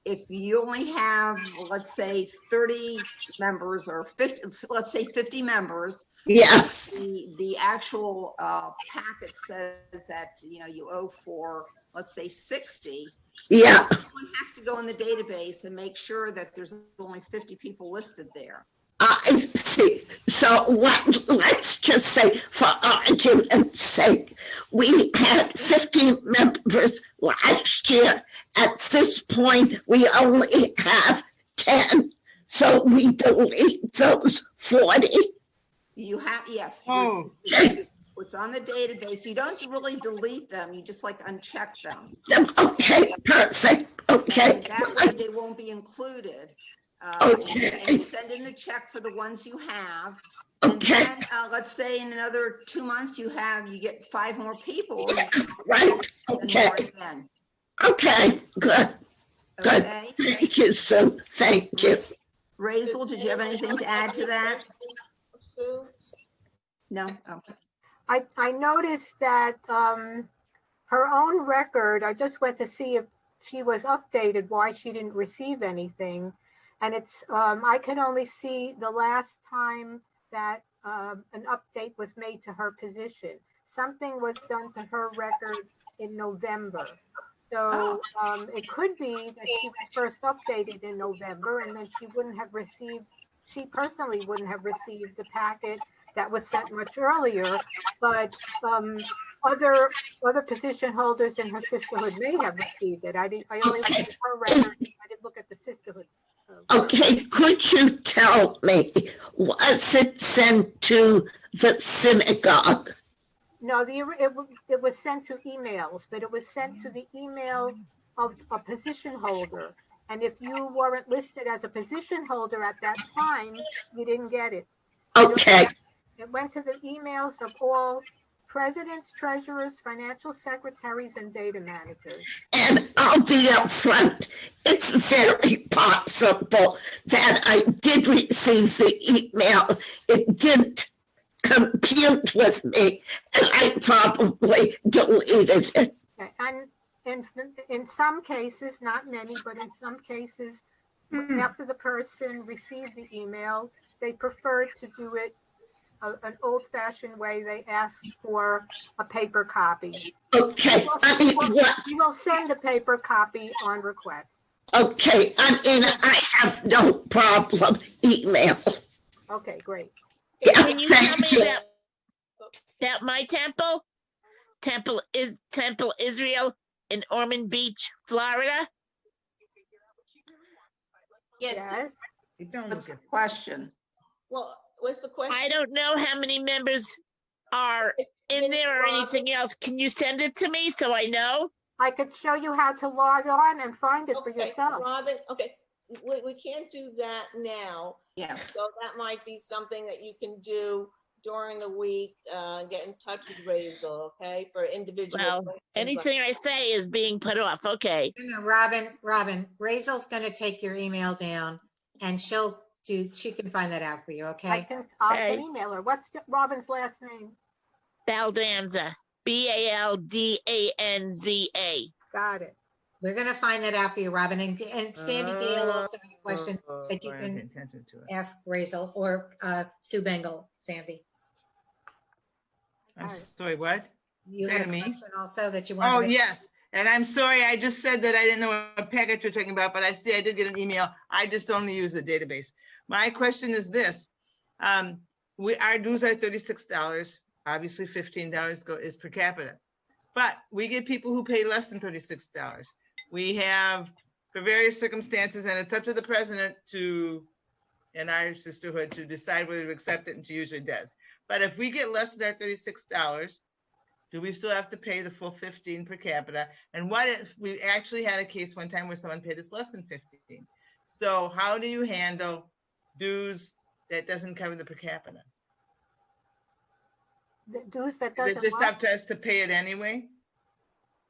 if you only have, let's say 30 members or 50, let's say 50 members. Yeah. The actual packet says that, you know, you owe for, let's say 60. Yeah. Someone has to go in the database and make sure that there's only 50 people listed there. I see. So let's just say, for argument's sake, we had 50 members last year. At this point, we only have 10. So we delete those 40. You have, yes. Oh. What's on the database, you don't really delete them, you just like uncheck them. Okay, perfect. Okay. And that way they won't be included. Okay. And you send in the check for the ones you have. Okay. And then, let's say in another 2 months you get 5 more people. Right. Okay. Okay. Good. Good. Okay. Thank you, Sue. Thank you. Razel, did you have anything to add to that? Sue? No. Okay. I noticed that her own record, I just went to see if she was updated, why she didn't receive anything. And it's, I could only see the last time that an update was made to her position. Something was done to her record in November. So it could be that she was first updated in November, and then she wouldn't have received, she personally wouldn't have received the packet that was sent much earlier, but other position holders in her sisterhood may have received it. I only looked at her record. I didn't look at the sisterhood. Okay, could you tell me, was it sent to the synagogue? No, it was sent to emails, but it was sent to the email of a position holder. And if you weren't listed as a position holder at that time, you didn't get it. Okay. It went to the emails of all presidents, treasurers, financial secretaries, and data managers. And I'll be upfront. It's very possible that I did receive the email. It didn't compute with me, and I probably deleted it. Okay. And in some cases, not many, but in some cases, after the person received the email, they preferred to do it an old-fashioned way. They asked for a paper copy. Okay. We will send a paper copy on request. Okay. I have no problem email. Okay, great. Yeah, Can you tell thank me you. about my temple? Temple Israel in Ormond Beach, Florida? Yes. What's the question? Well, what's the question? I don't know how many members are in there or anything else. Can you send it to me so I know? I could show you how to log on and find it for yourself. Robin, okay, we can't do that now. Yes. So that might be something that you can do during the week, get in touch with Rachel, okay, for individual. Well, anything I say is being put off. Okay. No, Robin, Rachel's going to take your email down and she can find that out for you, okay? I can email her. What's Robin's last name? Baldanza, Baldanza. Got it. We're going to find that out for you, Robin. And Sandy Gale also had a question that you can ask Rachel or Sue Bengal, Sandy. I'm sorry, what? You Say had a to me? question also that you wanted Oh, to- yes. And I'm sorry, I just said that I didn't know what package you're talking about, but I see I did get an email. I just only use the database. My question is this. Our dues are $36. Obviously, $15 is per capita. But we get people who pay less than $36. We have, for various circumstances, and it's up to the president in our sisterhood to decide whether to accept it, and she usually does. But if we get less than that $36, do we still have to pay the full $15 per capita? And what if we actually had a case one time where someone paid us less than $15? So how do you handle dues that doesn't cover the per capita? The dues that Is doesn't it just what? up to us to pay it anyway?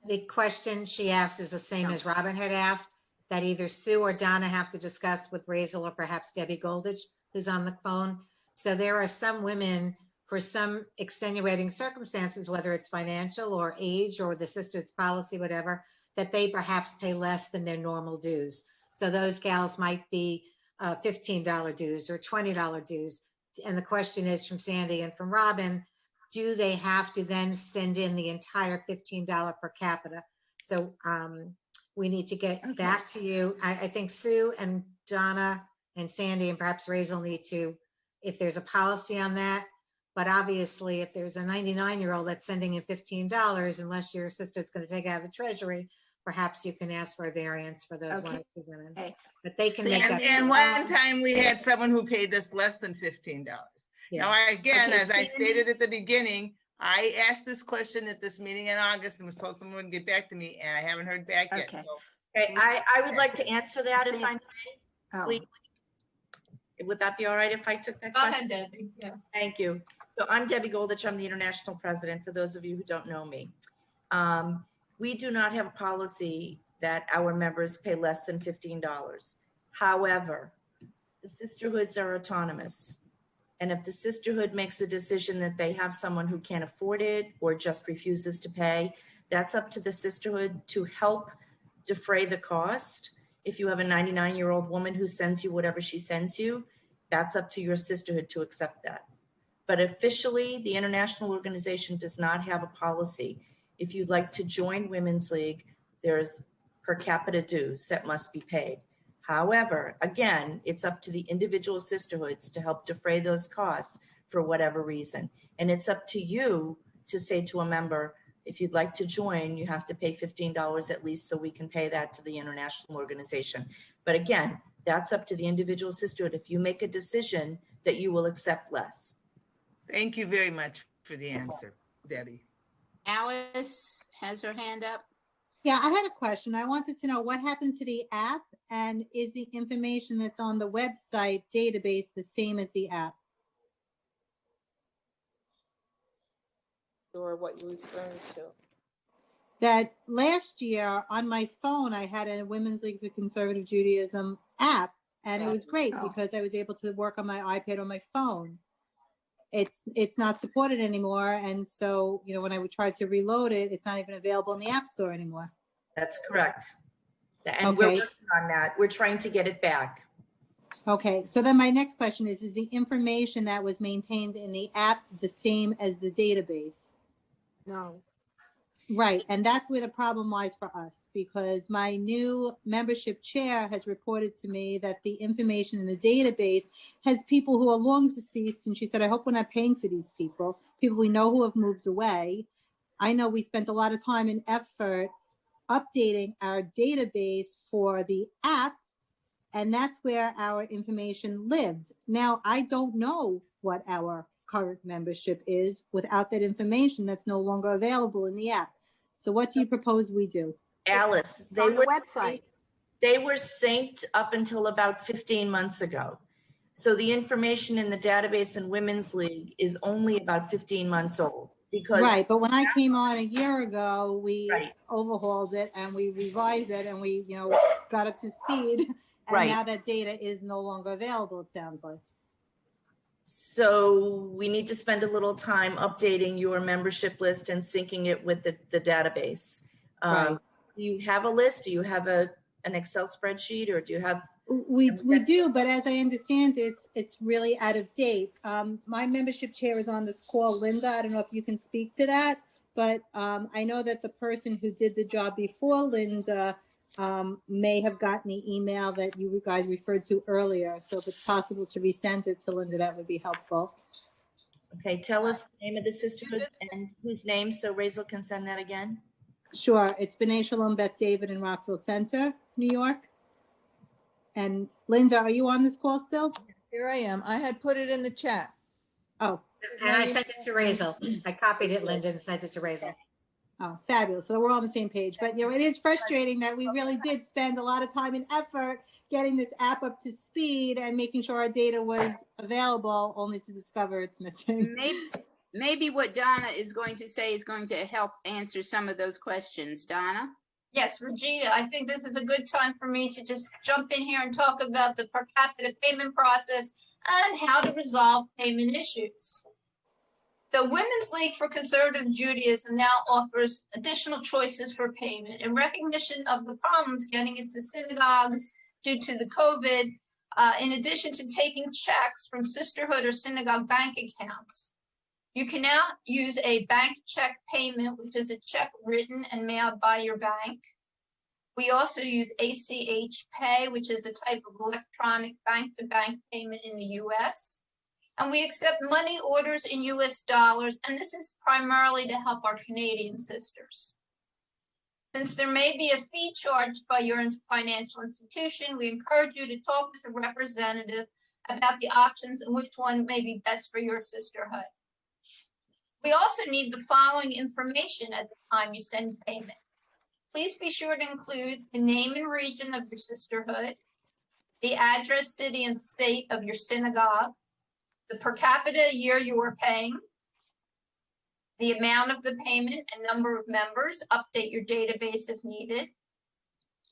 The question she asked is the same as Robin had asked, that either Sue or Donna have to discuss with Rachel or perhaps Debbie Goldich, who's on the phone. So there are some women, for some extenuating circumstances, whether it's financial or age or the sister's policy, whatever, that they perhaps pay less than their normal dues. So those gals might be $15 dues or $20 dues. And the question is from Sandy and from Robin, do they have to then send in the entire $15 per capita? So we need to get back to you. I think Sue and Donna and Sandy and perhaps Rachel need to, if there's a policy on that. But obviously, if there's a 99-year-old that's sending in $15, unless your sister's going to take it out of the treasury, perhaps you can ask for a variance for those one or two women. But they can make that. And one time we had someone who paid us less than $15. Yeah. Now, again, Okay, as I Sandy? stated at the beginning, I asked this question at this meeting in August and was told someone would get back to me, and I haven't heard back yet. Okay. So- Okay, I would like to answer that if I may, Oh. please. Would that be all right if I took that Go question? ahead, Debbie. Yeah. Thank you. So I'm Debbie Goldich. I'm the international president, for those of you who don't know me. We do not have a policy that our members pay less than $15. However, the sisterhoods are autonomous. And if the sisterhood makes a decision that they have someone who can't afford it or just refuses to pay, that's up to the sisterhood to help defray the cost. If you have a 99-year-old woman who sends you whatever she sends you, that's up to your sisterhood to accept that. But officially, the international organization does not have a policy. If you'd like to join Women's League, there's per capita dues that must be paid. However, again, it's up to the individual sisterhoods to help defray those costs for whatever reason. And it's up to you to say to a member, If you'd like to join, you have to pay $15 at least so we can pay that to the international organization. But again, that's up to the individual sisterhood. If you make a decision that you will accept less. Thank you very much for the answer, Debbie. Alice has her hand up. Yeah, I had a question. I wanted to know what happened to the app, and is the information that's on the website database the same as the app? Or what you're referring to? That last year on my phone, I had a Women's League for Conservative Judaism app, and it was great because I was able to work on my iPad on my phone. It's not supported anymore, and so when I would try to reload it, it's not even available in the App Store anymore. That's correct. And we're working on that. We're trying to get it back. Okay, so then my next question is the information that was maintained in the app the same as the database? No. Right, and that's where the problem lies for us, because my new membership chair has reported to me that the information in the database has people who are long deceased, and she said, I hope we're not paying for these people we know who have moved away. I know we spent a lot of time and effort updating our database for the app, and that's where our information lives. Now, I don't know what our current membership is without that information that's no longer available in the app. So what do you propose we do? Alice, they were website. They were synced up until about 15 months ago. So the information in the database in Women's League is only about 15 months old. Because right, but when I came on a year ago, we overhauled it and we revised it and we, got up to speed. And now that data is no longer available, it sounds like. So we need to spend a little time updating your membership list and syncing it with the database. Do you have a list? Do you have an Excel spreadsheet, or do you have? We do, but as I understand it, it's really out of date. My membership chair is on this call, Linda. I don't know if you can speak to that, but I know that the person who did the job before Linda may have gotten the email that you guys referred to earlier. So if it's possible to resend it to Linda, that would be helpful. Okay, tell us the name of the sisterhood and whose name, so Razel can send that again. Sure, it's B'nai Shalom Beth David in Rockville Center, New York. And Linda, are you on this call still? Here I am. I had put it in the chat. Oh. And I sent it to Razel. I copied it, Linda, and sent it to Razel. Oh, fabulous. So we're all on the same page. But, it is frustrating that we really did spend a lot of time and effort getting this app up to speed and making sure our data was available, only to discover it's missing. Maybe what Donna is going to say is going to help answer some of those questions. Donna? Yes, Regina, I think this is a good time for me to just jump in here and talk about the per capita payment process and how to resolve payment issues. The Women's League for Conservative Judaism now offers additional choices for payment in recognition of the problems getting into synagogues due to the COVID, in addition to taking checks from sisterhood or synagogue bank accounts. You can now use a bank check payment, which is a check written and mailed by your bank. We also use ACH Pay, which is a type of electronic bank-to-bank payment in the U.S. And we accept money orders in U.S. dollars, and this is primarily to help our Canadian sisters. Since there may be a fee charged by your financial institution, we encourage you to talk with a representative about the options and which one may be best for your sisterhood. We also need the following information at the time you send payment. Please be sure to include the name and region of your sisterhood, the address, city, and state of your synagogue, the per capita year you are paying, the amount of the payment and number of members, update your database if needed,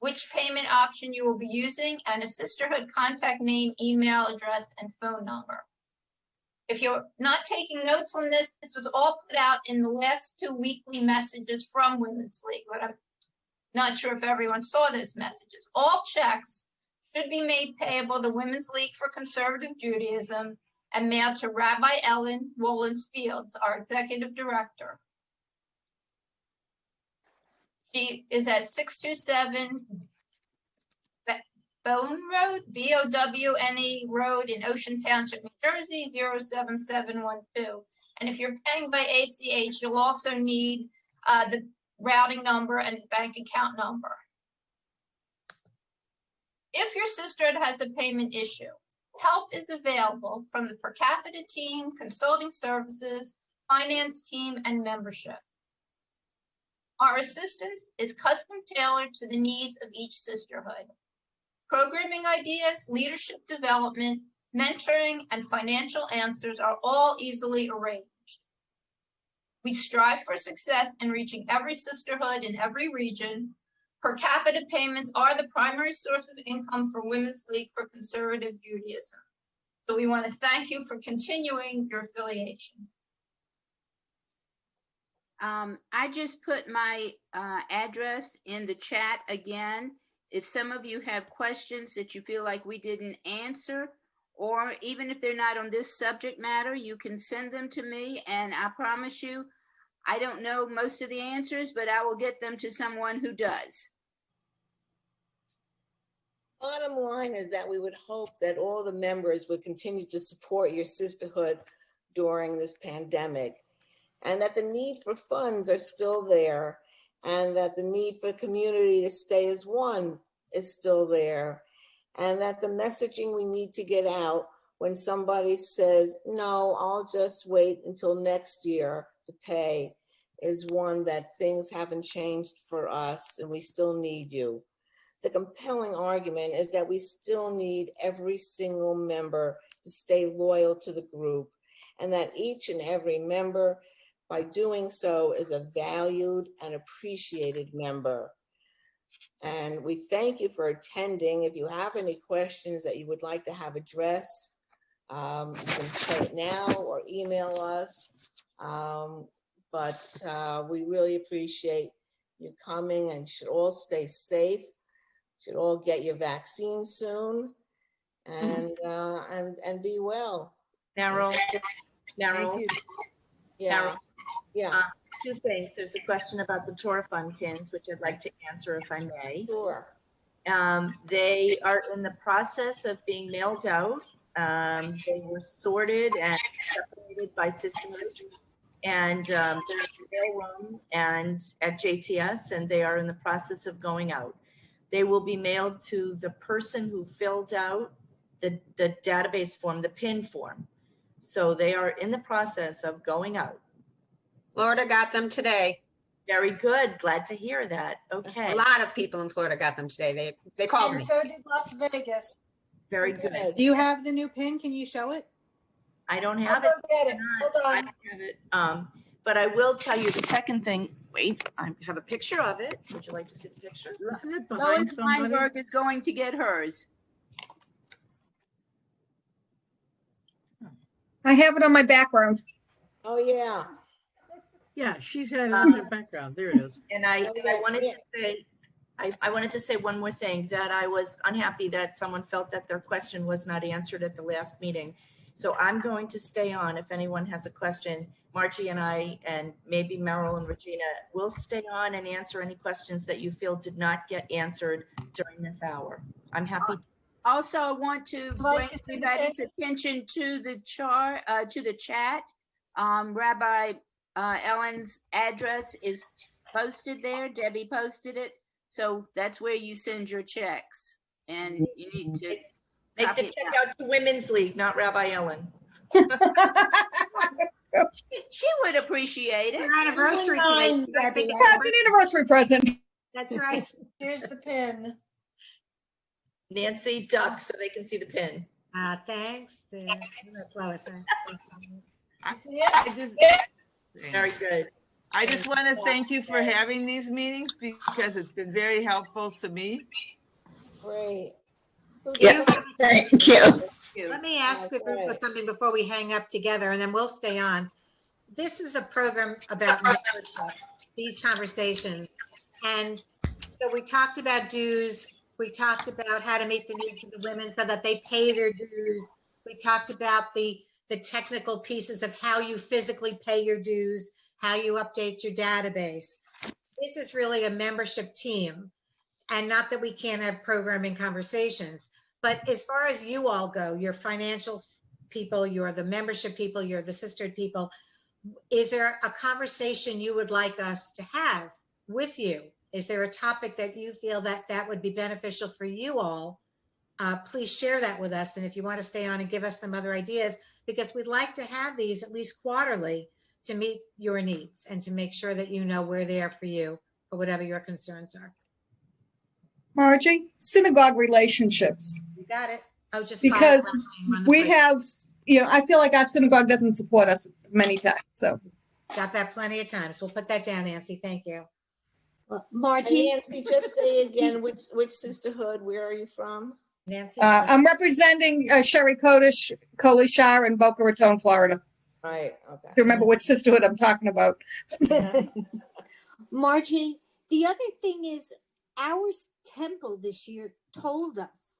which payment option you will be using, and a sisterhood contact name, email address, and phone number. If you're not taking notes on this, this was all put out in the last 2 weekly messages from Women's League, but I'm not sure if everyone saw those messages. All checks should be made payable to Women's League for Conservative Judaism and mailed to Rabbi Ellen Wollens Fields, our executive director. She is at 627 Bowne Road, B-O-W-N-E Road in Ocean Township, New Jersey, 07712. And if you're paying by ACH, you'll also need the routing number and bank account number. If your sisterhood has a payment issue, help is available from the per capita team, consulting services, finance team, and membership. Our assistance is custom tailored to the needs of each sisterhood. Programming ideas, leadership development, mentoring, and financial answers are all easily arranged. We strive for success in reaching every sisterhood in every region. Per capita payments are the primary source of income for Women's League for Conservative Judaism. So we want to thank you for continuing your affiliation. I just put my address in the chat again. If some of you have questions that you feel like we didn't answer, or even if they're not on this subject matter, you can send them to me, and I promise you, I don't know most of the answers, but I will get them to someone who does. Bottom line is that we would hope that all the members would continue to support your sisterhood during this pandemic, and that the need for funds are still there, and that the need for community to stay as one is still there, and that the messaging we need to get out when somebody says, no, I'll just wait until next year to pay, is one that things haven't changed for us and we still need you. The compelling argument is that we still need every single member to stay loyal to the group, and that each and every member, by doing so, is a valued and appreciated member. And we thank you for attending. If you have any questions that you would like to have addressed, you can say it now or email us. But we really appreciate you coming, and should all stay safe. Should all get your vaccine soon, and be well. Meryl, Yeah. Yeah. Two things. There's a question about the Torah Fund pins, which I'd like to answer if I may. Sure. They are in the process of being mailed out. They were sorted and separated by sisterhood, and they're in the mail room and at JTS, and they are in the process of going out. They will be mailed to the person who filled out the database form, the PIN form. So they are in the process of going out. Florida got them today. Very good. Glad to hear that. Okay. A lot of people in Florida got them today. They called And me. so did Las Vegas. Very good. Do you have the new pin? Can you show it? I don't I'll have go it. get it. Hold on. I don't have it. But I will tell you the second thing. Wait, I have a picture of it. Would you like to see the picture? Isn't it behind Lois somebody? Weinberg is going to get hers. I have it on my background. Oh, yeah. Yeah, she's had it on her background. There it is. And I wanted to say, I wanted to say one more thing, that I was unhappy that someone felt that their question was not answered at the last meeting. So I'm going to stay on if anyone has a question. Margie and I, and maybe Meryl and Regina, will stay on and answer any questions that you feel did not get answered during this hour. I'm happy to. Also, I want to bring everybody's attention to the chat. Rabbi Ellen's address is posted there. Debbie posted it. So that's where you send your checks. And you need to make the check out to Women's League, not Rabbi Ellen. She would appreciate it. It's her anniversary today. That's an anniversary present. That's right. Here's the pin. Nancy, duck so they can see the pin. Thanks. That's Lois, Very good. I just want to thank you for having these meetings, because it's been very helpful to me. Great. Yes, thank you. Let me ask the group for something before we hang up together, and then we'll stay on. This is a program about membership, these conversations. And so we talked about dues. We talked about how to meet the needs of the women so that they pay their dues. We talked about the technical pieces of how you physically pay your dues, how you update your database. This is really a membership team. And not that we can't have programming conversations, but as far as you all go, you're financial people, you're the membership people, you're the sisterhood people, is there a conversation you would like us to have with you? Is there a topic that you feel that would be beneficial for you all? Please share that with us. And if you want to stay on and give us some other ideas, because we'd like to have these at least quarterly to meet your needs and to make sure that you know we're there for you for whatever your concerns are. Margie, synagogue relationships. You got it. Oh, just Because we have, I feel like our synagogue doesn't support us many times. So got that plenty of times. We'll put that down, Nancy. Thank you. Margie, Nancy, just say again which sisterhood. Where are you from? Nancy. I'm representing Sherry Kolishar in Boca Raton, Florida. Right. Okay. To remember which sisterhood I'm talking about. Margie, the other thing is our temple this year told us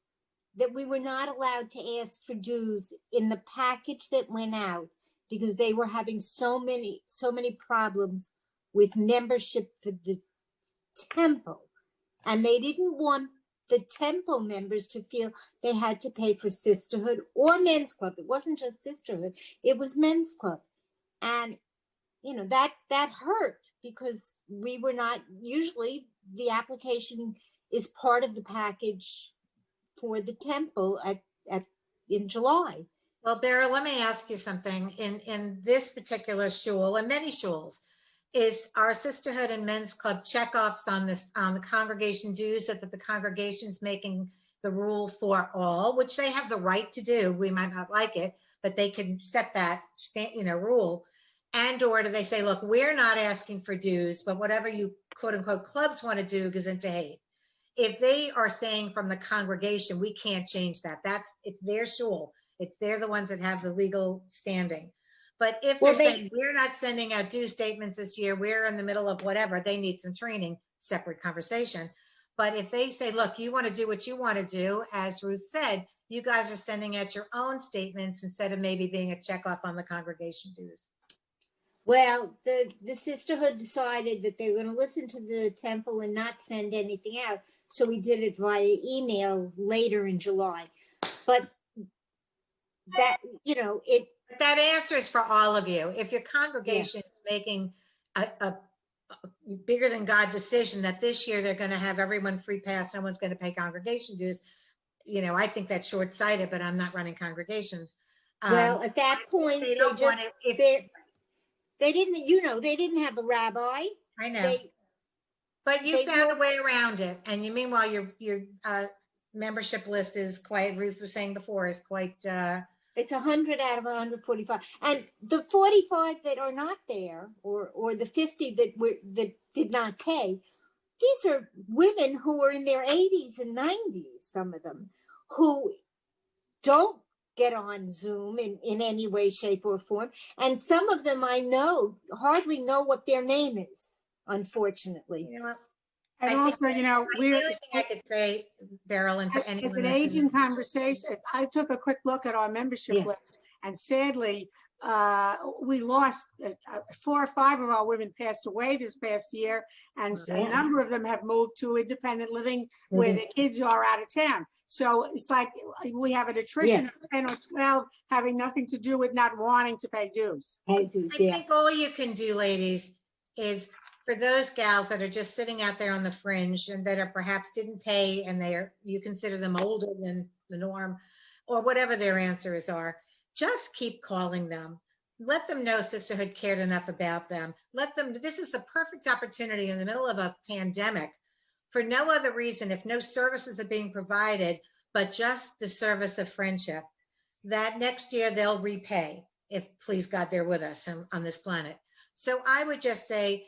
that we were not allowed to ask for dues in the package that went out because they were having so many problems with membership for the temple. And they didn't want the temple members to feel they had to pay for sisterhood or men's club. It wasn't just sisterhood, it was men's club. And that hurt because we were not, usually the application is part of the package for the temple in July. Well, Beryl, let me ask you something. In this particular shul and many shuls, is our sisterhood and men's club checkoffs on the congregation dues that the congregation's making the rule for all, which they have the right to do. We might not like it, but they can set that rule. And or do they say, look, we're not asking for dues, but whatever you quote unquote clubs want to do goes into hate. If they are saying from the congregation, we can't change that. It's their shul. They're the ones that have the legal standing. But if they're saying we're not sending out due statements this year, we're in the middle of whatever, they need some training, separate conversation. But if they say, look, you want to do what you want to do, as Ruth said, you guys are sending out your own statements instead of maybe being a checkoff on the congregation dues. Well, the sisterhood decided that they were going to listen to the temple and not send anything out. So we did it via email later in July. But that, that answers for all of you. If your congregation is making a bigger than God decision that this year they're going to have everyone free pass, no one's going to pay congregation dues, I think that's short-sighted, but I'm not running congregations. Well, at that point, they didn't have a rabbi. I know. But you found a way around it. And meanwhile, your membership list is quite, Ruth was saying before, is quite... It's 100 out of 145. And the 45 that are not there, or the 50 that did not pay, these are women who are in their 80s and 90s, some of them, who don't get on Zoom in any way, shape, or form. And some of them I know hardly know what their name is, unfortunately. And also, the only thing I could say, Beryl, and for anyone it's an aging conversation. I took a quick look at our membership list, and sadly, we lost 4 or 5 of our women passed away this past year, and a number of them have moved to independent living where their kids are out of town. So it's like we have an attrition of 10 or 12 having nothing to do with not wanting to pay dues. I think all you can do, ladies, is for those gals that are just sitting out there on the fringe and that are perhaps didn't pay and you consider them older than the norm, or whatever their answers are, just keep calling them. Let them know Sisterhood cared enough about them. This is the perfect opportunity in the middle of a pandemic for no other reason, if no services are being provided, but just the service of friendship, that next year they'll repay, if please God, they're with us on this planet. So I would just say,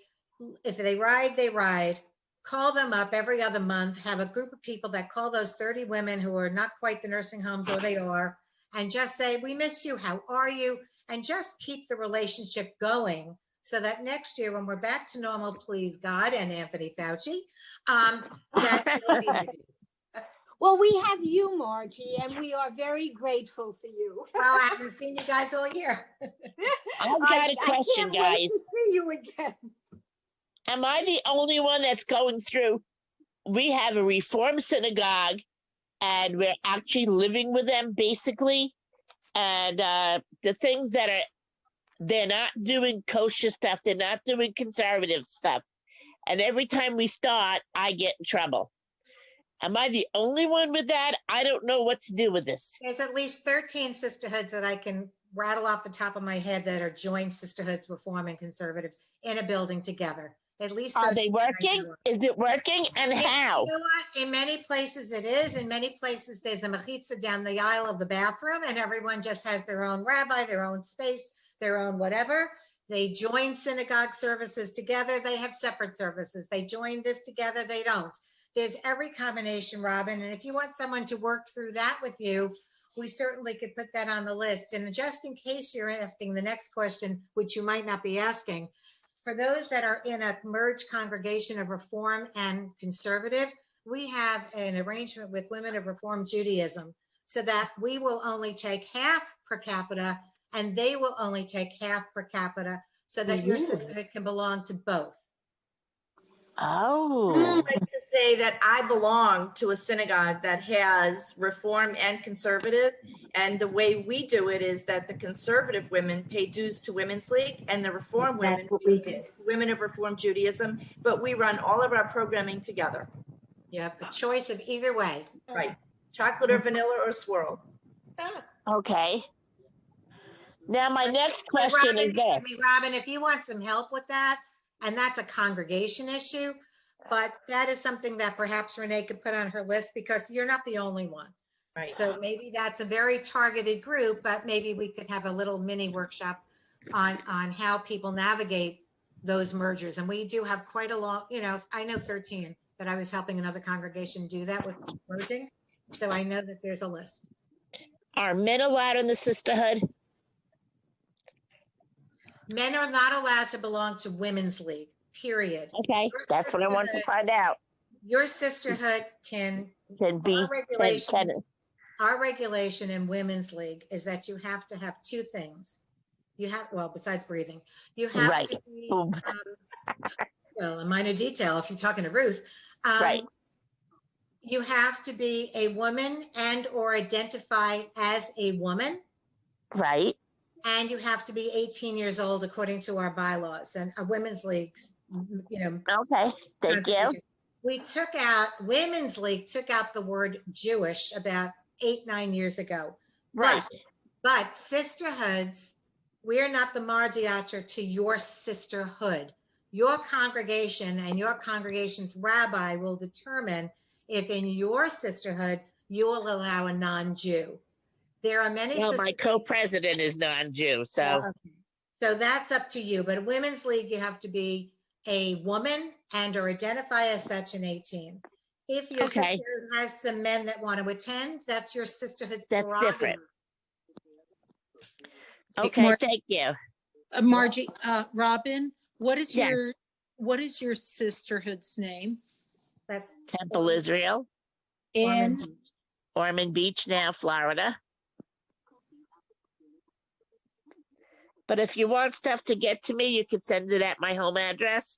if they ride, they ride. Call them up every other month, have a group of people that call those 30 women who are not quite the nursing homes, or they are, and just say, we miss you, how are you? And just keep the relationship going so that next year when we're back to normal, please God and Anthony Fauci, that will be reduced. Well, we have you, Margie, and we are very grateful for you. Well, I haven't seen you guys all year. I've got a question, I can't guys. wait to see you again. Am I the only one that's going through? We have a Reform synagogue, and we're actually living with them, basically. And the things that are They're not doing kosher stuff. They're not doing conservative stuff. And every time we start, I get in trouble. Am I the only one with that? I don't know what to do with this. There's at least 13 sisterhoods that I can rattle off the top of my head that are joint sisterhoods, Reform and Conservative, in a building together. At least Are 13 they working? Is it working? And how? You know what? In many places it is. In many places there's a mechitza down the aisle of the bathroom and everyone just has their own rabbi, their own space, their own whatever. They join synagogue services together. They have separate services. They join this together. They don't. There's every combination, Robin. And if you want someone to work through that with you, we certainly could put that on the list. And just in case you're asking the next question, which you might not be asking, for those that are in a merged congregation of Reform and Conservative, we have an arrangement with Women of Reform Judaism so that we will only take half per capita and they will only take half per capita so that your sisterhood can belong to both. Oh. I'd like to say that I belong to a synagogue that has Reform and Conservative. And the way we do it is that the conservative women pay dues to Women's League and the Reform women pay dues to Women of Reform Judaism. But we run all of our programming together. You have a choice of either way. Right. Chocolate or vanilla or swirl. Okay. Now, my next question is this. Robin, if you want some help with that, and that's a congregation issue, but that is something that perhaps Renee could put on her list because you're not the only one. Right. So maybe that's a very targeted group, but maybe we could have a little mini workshop on how people navigate those mergers. And we do have quite a long, I know 13, but I was helping another congregation do that with merging. So I know that there's a list. Are men allowed in the sisterhood? Men are not allowed to belong to Women's League, period. Okay, that's what I wanted to find out. Your sisterhood can be, our regulation in Women's League is that you have to have two things. You have, well, besides breathing, you have to be, well, a minor detail, if you're talking to Ruth, you have to be a woman and or identify as a woman. Right. And you have to be 18 years old according to our bylaws and our Women's Leagues, Okay, thank you. We took out, Women's League took out the word Jewish about 8-9 years ago. Right. But sisterhoods, we're not the mardiator to your sisterhood. Your congregation and your congregation's rabbi will determine if in your sisterhood you will allow a non-Jew. There are many. Well, my co-president is non-Jew, so. Okay. So that's up to you. But at Women's League, you have to be a woman and or identify as such in 18. If your sisterhood has some men that want to attend, that's your sisterhood's That's prerogative. different. Okay, thank you. Margie, Robin, what is Yes. your sisterhood's name? That's Temple Israel. And Ormond Beach now, Florida. But if you want stuff to get to me, you can send it at my home address.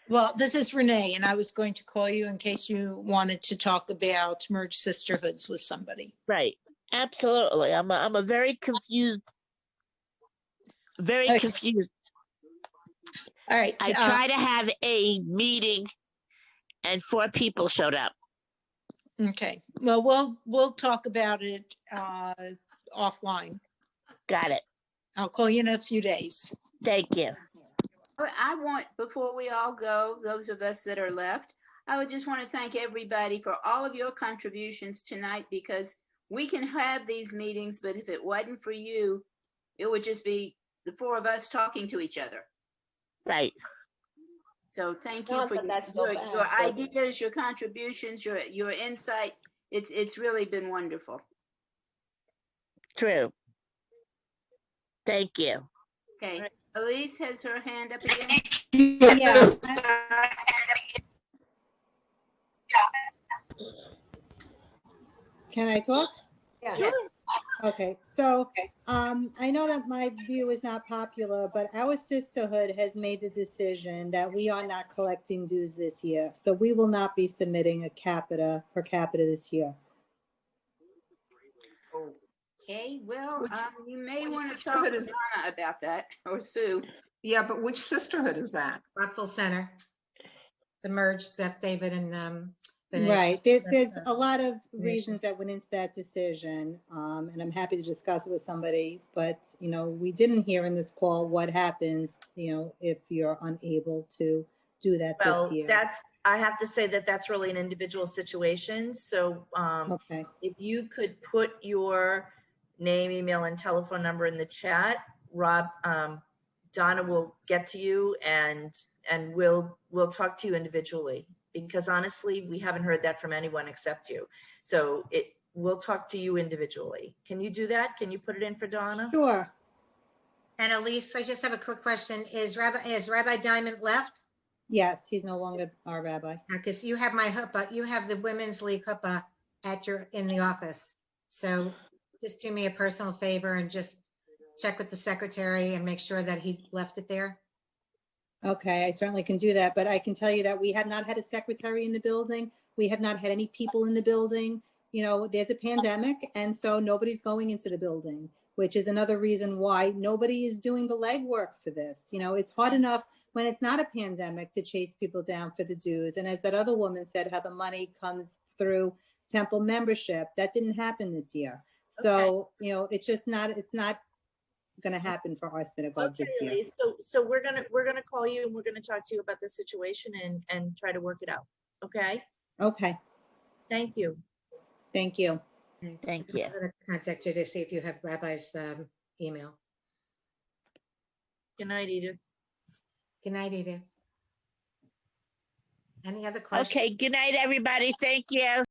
well, this is Renee, and I was going to call you in case you wanted to talk about merged sisterhoods with somebody. Right. Absolutely. I'm a very confused. Very confused. All right. I tried to have a meeting and 4 people showed up. Okay. Well, we'll talk about it offline. Got it. I'll call you in a few days. Thank you. I want, before we all go, those of us that are left, I would just want to thank everybody for all of your contributions tonight, because we can have these meetings, but if it wasn't for you, it would just be the 4 of us talking to each other. Right. So thank you Not for that that's so your bad, but- ideas, your contributions, your insight. It's really been wonderful. True. Thank you. Okay. Elise has her hand up again. Yes. Can I talk? Yeah. Yes. Okay, so I know that my view is not popular, but our sisterhood has made the decision that we are not collecting dues this year. So we will not be submitting a per capita this year. Okay, well, Which- you may which want to sisterhood talk to is- Donna about that, or Sue. Yeah, but which sisterhood is that? Rockville Center. The merged Beth David and the nation. Right. There's a lot of Nation. reasons that went into that decision, and I'm happy to discuss it with somebody. But we didn't hear in this call what happens, if you're unable to do that Well, this year. I have to say that that's really an individual situation. So Okay. if you could put your name, email, and telephone number in the chat, Rob, Donna will get to you and we'll talk to you individually, because honestly, we haven't heard that from anyone except you. So we'll talk to you individually. Can you do that? Can you put it in for Donna? Sure. And Elise, I just have a quick question. Has Rabbi Diamond left? Yes, he's no longer our rabbi. Because you have my huppah, you have the Women's League huppah in the office. So just do me a personal favor and just check with the secretary and make sure that he left it there. Okay, I certainly can do that, but I can tell you that we have not had a secretary in the building. We have not had any people in the building. There's a pandemic, and so nobody's going into the building, which is another reason why nobody is doing the legwork for this. It's hard enough when it's not a pandemic to chase people down for the dues. And as that other woman said, how the money comes through temple membership, that didn't happen this year. So, it's not going to happen for our synagogue this year. Elise. So we're gonna call you and we're gonna talk to you about the situation and try to work it out. Okay. Okay. Thank you. Thank you. Thank you. I'm going to contact you to see if you have Rabbi's email. Good night, Edith. Good night, Edith. Any other questions? Okay, good night, everybody. Thank you.